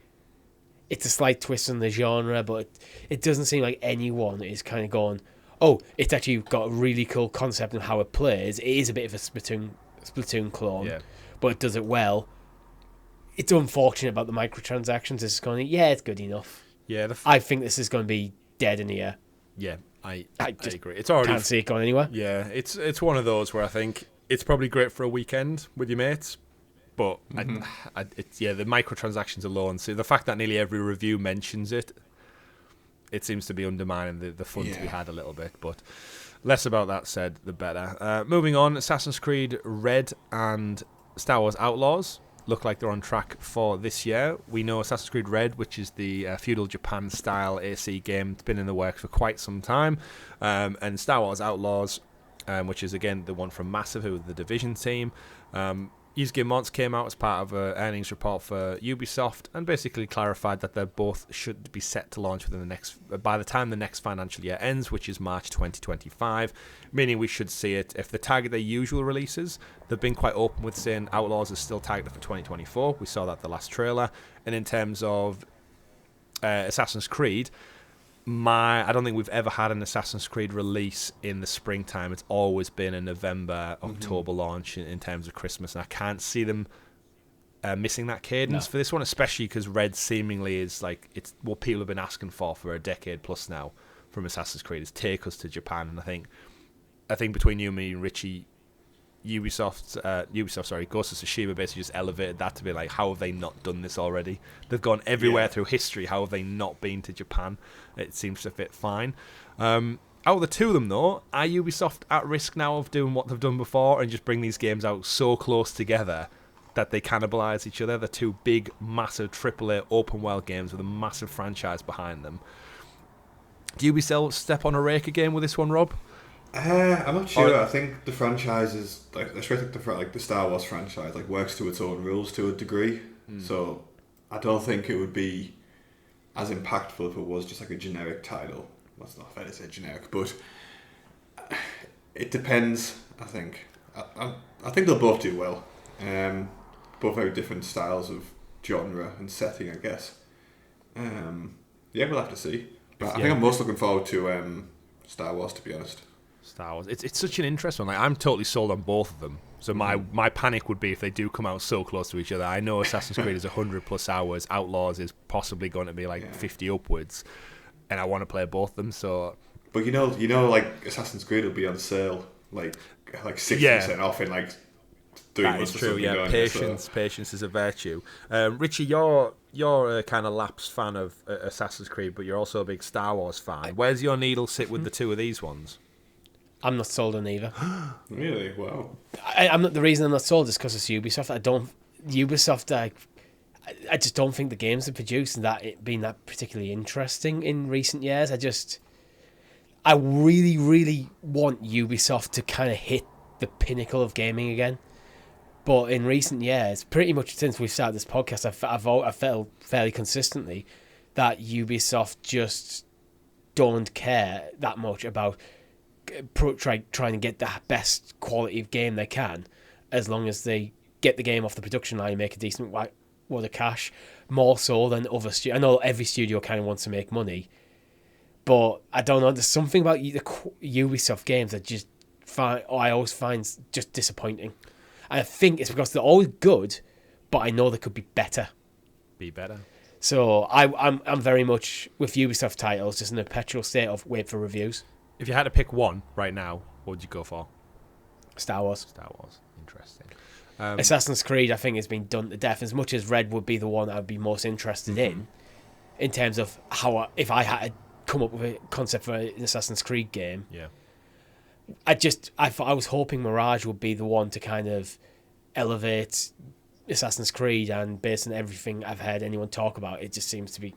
Speaker 3: it's a slight twist on the genre, but it doesn't seem like anyone is kind of going, oh, it's actually got a really cool concept of how it plays. It is a bit of a Splatoon clone, but it does it well. It's unfortunate about the microtransactions. It's going, yeah, it's good enough.
Speaker 1: Yeah,
Speaker 3: I think this is going to be dead in a year.
Speaker 1: Yeah, I agree. It's already
Speaker 3: can't see it going anywhere.
Speaker 1: Yeah, it's one of those where I think it's probably great for a weekend with your mates, but the microtransactions alone. So the fact that nearly every review mentions it seems to be undermining the fun to be had a little bit. But less about that said, the better. Moving on, Assassin's Creed Red and Star Wars Outlaws look like they're on track for this year. We know Assassin's Creed Red, which is the feudal Japan style AC game, it's been in the works for quite some time, and Star Wars Outlaws, which is again the one from Massive, who are the Division team. Yusuke Mons came out as part of an earnings report for Ubisoft and basically clarified that they both should be set to launch by the time the next financial year ends, which is March 2025, meaning we should see it. If they target their usual releases, they've been quite open with saying Outlaws is still targeted for 2024. We saw that the last trailer. And in terms of Assassin's Creed, I don't think we've ever had an Assassin's Creed release in the springtime. It's always been a November, October launch in terms of Christmas, and I can't see them missing that cadence for this one, especially because Red seemingly is like it's what people have been asking for a decade plus now from Assassin's Creed, is take us to Japan. And I think between you, me, and Richie, Ubisoft, Ghost of Tsushima basically just elevated that to be like, how have they not done this already? They've gone everywhere through history. How have they not been to Japan? It seems to fit fine. Out of the two of them, though, are Ubisoft at risk now of doing what they've done before and just bring these games out so close together that they cannibalize each other? The two big, massive AAA open world games with a massive franchise behind them. Do Ubisoft step on a rake again with this one, Rob?
Speaker 2: I'm not sure. I think the franchise is especially the Star Wars franchise works to its own rules to a degree. So I don't think it would be as impactful if it was just like a generic title. That's not fair to say generic, but it depends. I think they'll both do well. Both very different styles of genre and setting, I guess. We'll have to see. But I think I'm most looking forward to Star Wars, to be honest.
Speaker 1: Star Wars. It's such an interesting one. I'm totally sold on both of them. So my panic would be if they do come out so close to each other. I know Assassin's Creed is 100+ hours. Outlaws is possibly going to be 50 upwards, and I want to play both of them. So,
Speaker 2: but you know, Assassin's Creed will be on sale 60% off in 3 months. That is true. Yeah,
Speaker 1: patience is a virtue. Richie, you're a kind of lapsed fan of Assassin's Creed, but you're also a big Star Wars fan. Where's your needle sit with the two of these ones?
Speaker 3: I'm not sold on either.
Speaker 2: Really? Wow.
Speaker 3: I'm not. The reason I'm not sold is because it's Ubisoft. I just don't think the games have produced been that particularly interesting in recent years. I really, really want Ubisoft to kind of hit the pinnacle of gaming again. But in recent years, pretty much since we've started this podcast, I've felt fairly consistently that Ubisoft just don't care that much about trying to get the best quality of game they can, as long as they get the game off the production line and make a decent wad of cash, more so than other studios. I know every studio kind of wants to make money, but I don't know, there's something about the Ubisoft games that I always find just disappointing. And I think it's because they're always good, but I know they could be better. So I'm very much with Ubisoft titles, just in a perpetual state of wait for reviews.
Speaker 1: If you had to pick one right now, what would you go for?
Speaker 3: Star Wars.
Speaker 1: Interesting.
Speaker 3: Assassin's Creed, I think, has been done to death. As much as Red would be the one I would be most interested in terms of how, if I had come up with a concept for an Assassin's Creed game.
Speaker 1: Yeah.
Speaker 3: I was hoping Mirage would be the one to kind of elevate Assassin's Creed, and based on everything I've heard anyone talk about, it just seems to be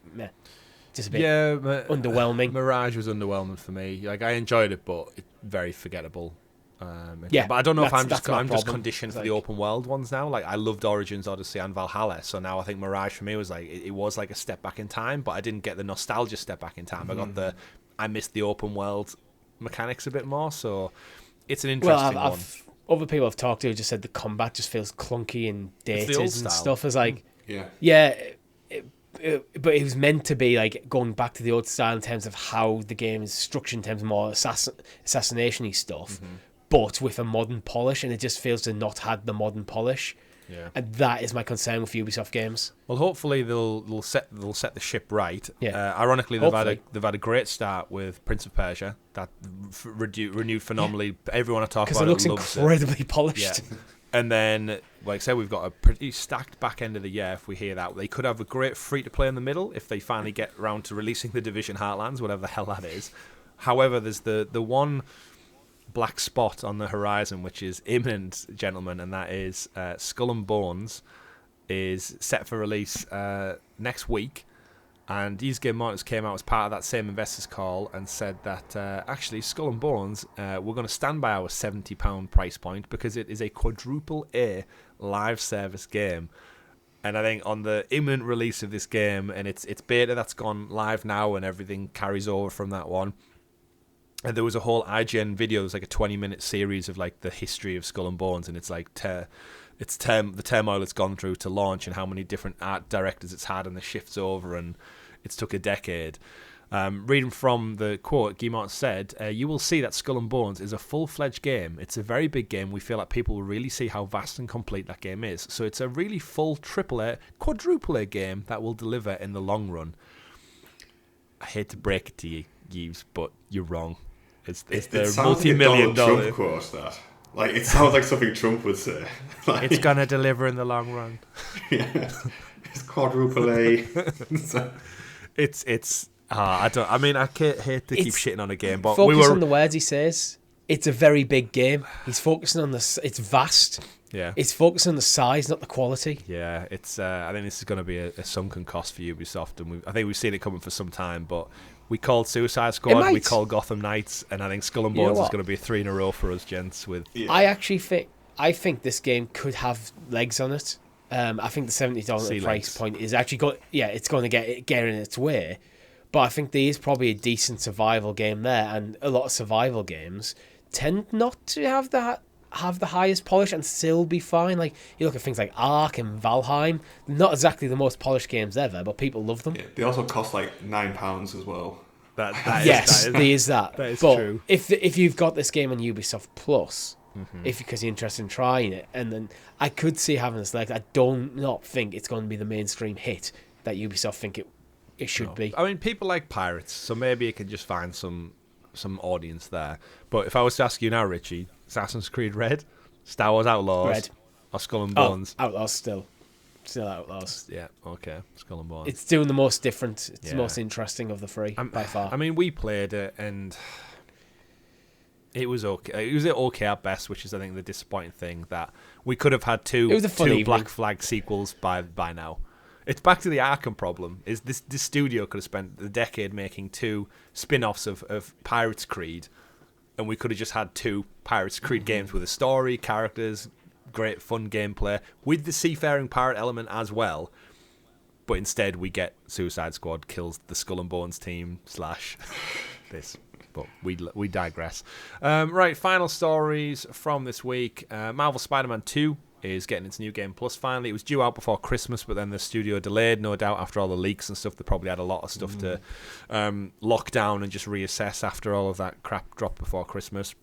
Speaker 3: just a bit underwhelming.
Speaker 1: Mirage was underwhelming for me. Like, I enjoyed it, but it's very forgettable.
Speaker 3: Yeah,
Speaker 1: but I don't know if I'm just
Speaker 3: problem.
Speaker 1: conditioned for the open world ones now. Like, I loved Origins, Odyssey, and Valhalla, so now I think Mirage for me was like it was like a step back in time, but I didn't get the nostalgia step back in time. I missed the open world mechanics a bit more, so it's an interesting one.
Speaker 3: Other people I've talked to just said the combat just feels clunky and dated and stuff. It's like, but it was meant to be like going back to the old style in terms of how the game is structured in terms of more assassination-y stuff, but with a modern polish, and it just feels to not had the modern polish.
Speaker 1: Yeah.
Speaker 3: And that is my concern with Ubisoft games.
Speaker 1: Well, hopefully they'll set the ship right.
Speaker 3: Yeah.
Speaker 1: Ironically, they've had a great start with Prince of Persia that renewed phenomenally. Everyone I talk about
Speaker 3: it looks
Speaker 1: loves
Speaker 3: incredibly polished.
Speaker 1: Yeah. And then, like I said, we've got a pretty stacked back end of the year. If we hear that, they could have a great free to play in the middle if they finally get around to releasing the Division Heartlands, whatever the hell that is. However, there's the one black spot on the horizon which is imminent, gentlemen, and that is Skull and Bones is set for release next week, and these Game Martins came out as part of that same investors call and said that actually Skull and Bones we're going to stand by our £70 price point because it is a quadruple A live service game. And I think on the imminent release of this game, and it's beta that's gone live now and everything carries over from that one. And there was a whole IGN video. It was like a 20-minute series of like the history of Skull and Bones, and it's like the turmoil it's gone through to launch, and how many different art directors it's had, and the shifts over, and it's took a decade. Reading from the quote, Guillemot said, "You will see that Skull and Bones is a full-fledged game. It's a very big game. We feel like people will really see how vast and complete that game is. So it's a really full AAA, quadruple A game that will deliver in the long run." I hate to break it to you, Yves, but you're wrong. It's the multi-million dollar
Speaker 2: Trump quote, that. Like, it sounds like something Trump would say. Like,
Speaker 1: it's gonna deliver in the long run.
Speaker 2: Yeah, it's quadruple A.
Speaker 1: I hate to keep shitting on a game, but
Speaker 3: focus on the words he says. It's a very big game. He's focusing on it's vast.
Speaker 1: Yeah,
Speaker 3: it's focusing on the size, not the quality.
Speaker 1: Yeah, it's. I think this is going to be a sunken cost for Ubisoft, and I think we've seen it coming for some time, but. We called Suicide Squad, we called Gotham Knights, and I think Skull and Bones is going to be 3 in a row for us, gents.
Speaker 3: I think this game could have legs on it. I think the $70 price point is actually it's going to get in its way, but I think there is probably a decent survival game there, and a lot of survival games tend not to have the highest polish and still be fine. Like, you look at things like Ark and Valheim, not exactly the most polished games ever, but people love them.
Speaker 2: Yeah, they also cost like £9 as well.
Speaker 3: There is that.
Speaker 1: That is
Speaker 3: but
Speaker 1: true.
Speaker 3: If you've got this game on Ubisoft Plus, because you're interested in trying it, and then I could see having this legs. I not think it's going to be the mainstream hit that Ubisoft think it should be.
Speaker 1: I mean, people like pirates, so maybe it could just find some audience there. But if I was to ask you now, Richie, Assassin's Creed Red, Star Wars Outlaws, or Skull and Bones?
Speaker 3: Outlaws still Outlaws.
Speaker 1: Yeah, okay, Skull and Bones.
Speaker 3: It's doing the most different. It's the most interesting of the three by far.
Speaker 1: I mean, we played it and it was okay. It was okay at best, which is I think the disappointing thing, that we could have had two Black Flag sequels by now. It's back to the Arkham problem. Is this studio could have spent the decade making 2 spin-offs of Pirates Creed, and we could have just had 2 Pirates Creed games with a story, characters, great fun gameplay, with the seafaring pirate element as well. But instead we get Suicide Squad kills the Skull and Bones team / this. But we digress. Right, final stories from this week. Marvel Spider-Man 2 is getting its new game plus finally. It was due out before Christmas, but then the studio delayed, no doubt, after all the leaks and stuff. They probably had a lot of stuff to lock down and just reassess after all of that crap dropped before Christmas.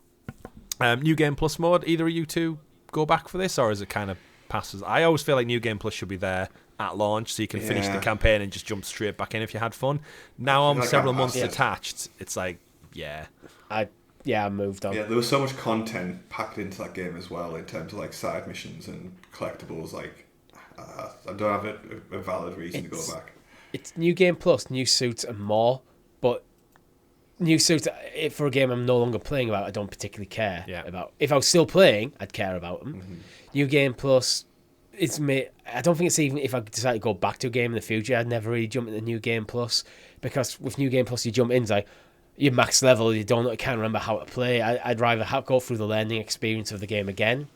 Speaker 1: New game plus mode, either of you two go back for this, or is it kind of passes? I always feel like new game plus should be there at launch so you can finish the campaign and just jump straight back in if you had fun. Now I'm several months attached, it's like, I moved on.
Speaker 2: Yeah, there was so much content packed into that game as well in terms of like side missions and collectibles. Like, I don't have a valid reason to go back.
Speaker 3: It's new game plus, new suits and more, but new suits for a game I'm no longer playing about, I don't particularly care
Speaker 1: Yeah.
Speaker 3: about. If I was still playing, I'd care about them.
Speaker 2: Mm-hmm.
Speaker 3: New Game Plus, I don't think it's even if I decide to go back to a game in the future, I'd never really jump into New Game Plus, because with New Game Plus you jump in, it's like you're max level, you can't remember how to play. I'd rather go through the learning experience of the game again.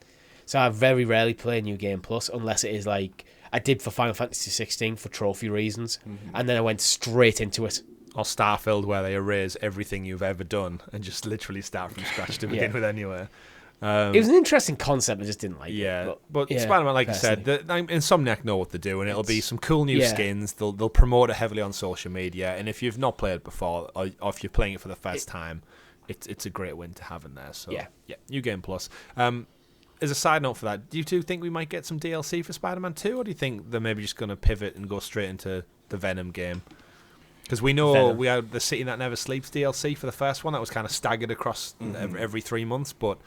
Speaker 3: So I very rarely play New Game Plus unless it is like I did for Final Fantasy 16 for trophy reasons, and then I went straight into it.
Speaker 1: Or Starfield, where they erase everything you've ever done and just literally start from scratch to begin with anywhere.
Speaker 3: It was an interesting concept, I just didn't like
Speaker 1: it.
Speaker 3: But
Speaker 1: Spider-Man, like
Speaker 3: personally.
Speaker 1: you said, Insomniac know what they're doing. It'll be some cool new skins. They'll promote it heavily on social media, and if you've not played it before, or if you're playing it for the first time, it's a great win to have in there. So yeah, New Game Plus. As a side note for that, do you two think we might get some DLC for Spider-Man 2, or do you think they're maybe just going to pivot and go straight into the Venom game? Because we know we had the City That Never Sleeps DLC for the first one that was kind of staggered across every 3 months, but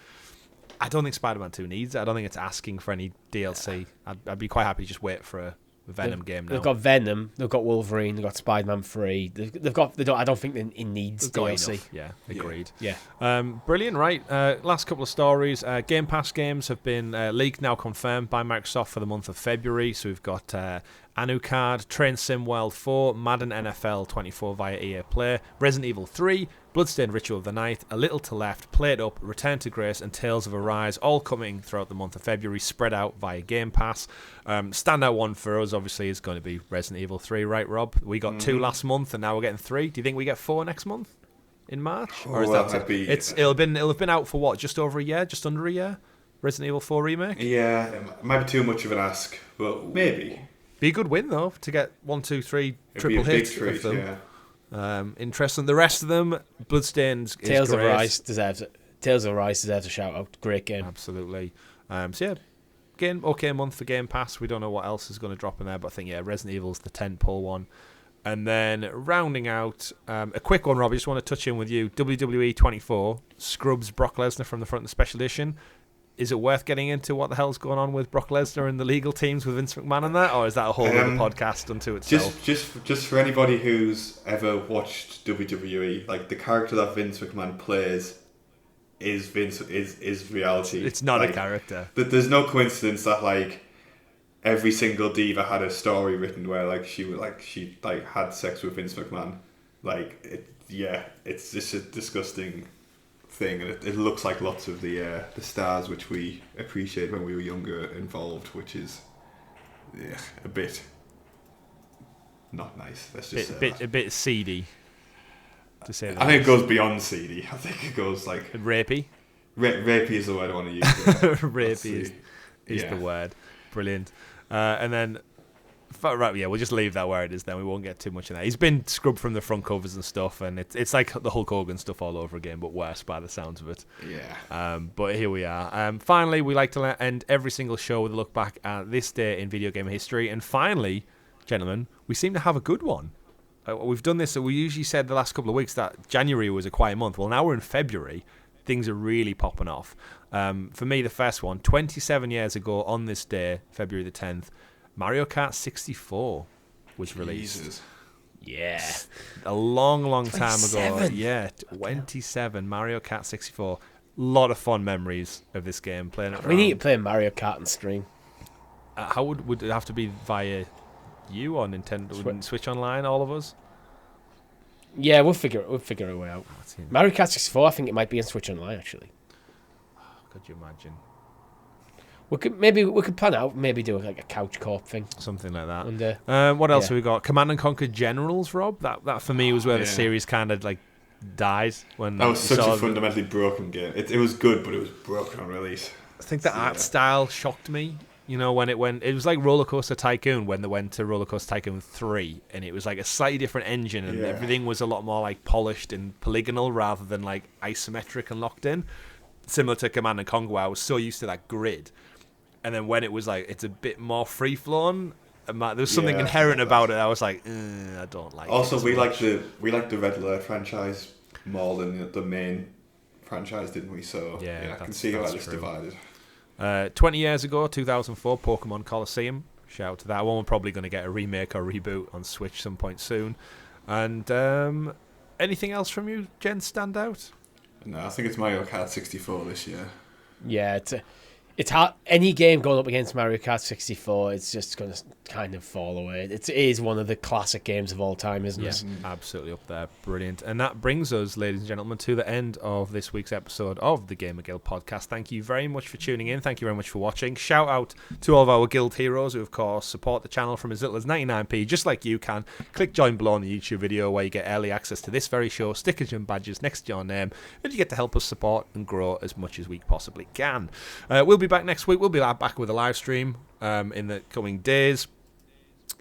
Speaker 1: I don't think Spider-Man 2 needs it. I don't think it's asking for any DLC. I'd be quite happy to just wait for a Venom game now.
Speaker 3: They've got Venom, they've got Wolverine, they've got Spider-Man 3. I don't think it needs DLC.
Speaker 1: Enough. Yeah, agreed.
Speaker 3: Yeah.
Speaker 1: Brilliant, right. Last couple of stories. Game Pass games have been leaked, now confirmed by Microsoft for the month of February. So we've got Anucard, Train Sim World 4, Madden NFL 24 via EA Play, Resident Evil 3, Bloodstained Ritual of the Night, A Little to Left, Play It Up, Return to Grace, and Tales of Arise, all coming throughout the month of February, spread out via Game Pass. Standout one for us, obviously, is going to be Resident Evil 3, right, Rob? We got 2 last month, and now we're getting 3. Do you think we get 4 next month? In March? Or is it'll have been out for what, just over a year? Just under a year? Resident Evil 4 Remake?
Speaker 2: Yeah, it might be too much of an ask, but maybe.
Speaker 1: Be a good win, though, to get 1, 2, 3 triple hits of them.
Speaker 2: Yeah.
Speaker 1: Interesting. The rest of them, Bloodstained is
Speaker 3: Tales
Speaker 1: great.
Speaker 3: of Arise deserves a shout out. Great game.
Speaker 1: Absolutely. So yeah, okay month for Game Pass. We don't know what else is going to drop in there, but I think Resident Evil's the tentpole one. And then rounding out a quick one, Rob. I just want to touch in with you. WWE 24 scrubs Brock Lesnar from the front of the special edition. Is it worth getting into what the hell's going on with Brock Lesnar and the legal teams with Vince McMahon and that, or is that a whole other podcast unto itself?
Speaker 2: Just for anybody who's ever watched WWE, like the character that Vince McMahon plays is reality.
Speaker 1: It's not a character.
Speaker 2: There's no coincidence that like every single diva had a story written where she had sex with Vince McMahon. It's just a disgusting thing, and it looks like lots of the stars which we appreciate when we were younger involved, which is a bit not nice. Let's just say
Speaker 1: a bit seedy, to say that.
Speaker 2: I think it goes beyond seedy. I think it goes like
Speaker 1: rapey.
Speaker 2: Rapey is the word I want to use.
Speaker 1: Rapey is the word. Brilliant. And then right, we'll just leave that where it is then. We won't get too much of that. He's been scrubbed from the front covers and stuff, and it's like the Hulk Hogan stuff all over again, but worse by the sounds of it.
Speaker 2: Yeah.
Speaker 1: But here we are. Finally, we like to end every single show with a look back at this day in video game history, and finally, gentlemen, we seem to have a good one. We've done this, so we usually said the last couple of weeks that January was a quiet month. Well, now we're in February. Things are really popping off. For me, the first one, 27 years ago on this day, February the 10th, Mario Kart 64 was released.
Speaker 2: Jesus.
Speaker 3: Yeah.
Speaker 1: A long, long time ago.
Speaker 3: 27.
Speaker 1: Yeah, 27. Mario Kart 64. A lot of fun memories of this game. Playing it
Speaker 3: We need to play Mario Kart on stream.
Speaker 1: how would it have to be via you or Nintendo? Switch Online, all of us?
Speaker 3: Yeah, we'll figure a way out. Mario Kart 64, I think it might be on Switch Online actually.
Speaker 1: Could you imagine?
Speaker 3: We could plan out, maybe do like a couch co-op thing.
Speaker 1: Something like that.
Speaker 3: And,
Speaker 1: what else have we got? Command and Conquer Generals, Rob? That for me was where the series kind of like died. When
Speaker 2: that was such a fundamentally broken game. It was good, but it was broken on release.
Speaker 1: I think the art style shocked me. You know, when it was like Roller Coaster Tycoon when they went to Roller Coaster Tycoon 3, and it was like a slightly different engine, and everything was a lot more like polished and polygonal rather than like isometric and locked in. Similar to Command and Conquer, where I was so used to that grid. And then when it was like, it's a bit more free-flowing, there was something inherent about it. I was like, I don't like
Speaker 2: also,
Speaker 1: it.
Speaker 2: Also, we like the Red Alert franchise more than the main franchise, didn't we? So, I can see how it's divided.
Speaker 1: 20 years ago, 2004, Pokemon Coliseum. Shout out to that one. We're probably going to get a remake or reboot on Switch some point soon. And Anything else from you, gents, stand out?
Speaker 2: No, I think it's Mario Kart 64 this year.
Speaker 3: Yeah, it's hard. Any game going up against Mario Kart 64, it's just going to kind of fall away. It is one of the classic games of all time, isn't it?
Speaker 1: Absolutely up there. Brilliant. And that brings us, ladies and gentlemen, to the end of this week's episode of the Gamer Guild Podcast. Thank you very much for tuning in. Thank you very much for watching. Shout out to all of our guild heroes who, of course, support the channel from as little as 99p, just like you can. Click join below on the YouTube video where you get early access to this very show, stickers and badges next to your name, and you get to help us support and grow as much as we possibly can. We'll be back next week. We'll be back with a live stream in the coming days.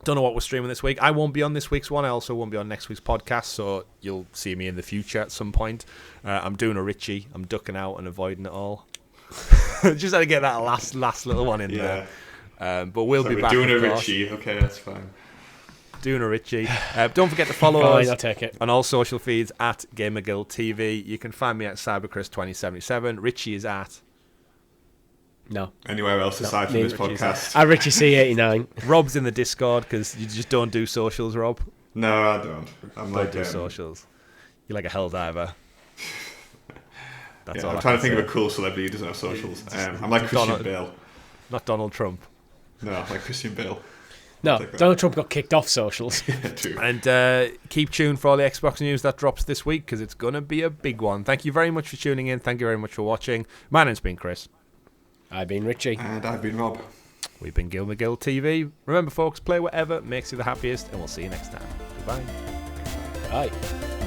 Speaker 1: Don't know what we're streaming this week. I won't be on this week's one. I also won't be on next week's podcast, so you'll see me in the future at some point. I'm doing a Richie. I'm ducking out and avoiding it all. Just had to get that last little one in there. But we'll be back.
Speaker 2: Doing a Richie. Okay, that's fine.
Speaker 1: Doing a Richie. Don't forget to follow us
Speaker 3: I'll take it.
Speaker 1: on all social feeds at GamerGuildTV. You can find me at CyberChris2077. Richie is at...
Speaker 3: No.
Speaker 2: Anywhere else aside from this podcast?
Speaker 3: I'm Richie C89.
Speaker 1: Rob's in the Discord because you just don't do socials, Rob.
Speaker 2: No, I don't. I'm
Speaker 1: Don't do socials. You're like a Helldiver. That's all
Speaker 2: I'm
Speaker 1: I
Speaker 2: trying
Speaker 1: can
Speaker 2: to think
Speaker 1: say.
Speaker 2: of a cool celebrity who doesn't have socials. I'm like Christian Bale.
Speaker 1: Not Donald Trump.
Speaker 2: No, I'm like Christian Bale.
Speaker 3: No, Donald Trump got kicked off socials.
Speaker 2: True.
Speaker 1: And keep tuned for all the Xbox news that drops this week because it's going to be a big one. Thank you very much for tuning in. Thank you very much for watching. My name's been Chris.
Speaker 3: I've been Richie.
Speaker 2: And I've been Rob.
Speaker 1: We've been GamerGuildTV. Remember, folks, play whatever makes you the happiest, and we'll see you next time. Goodbye.
Speaker 3: Bye.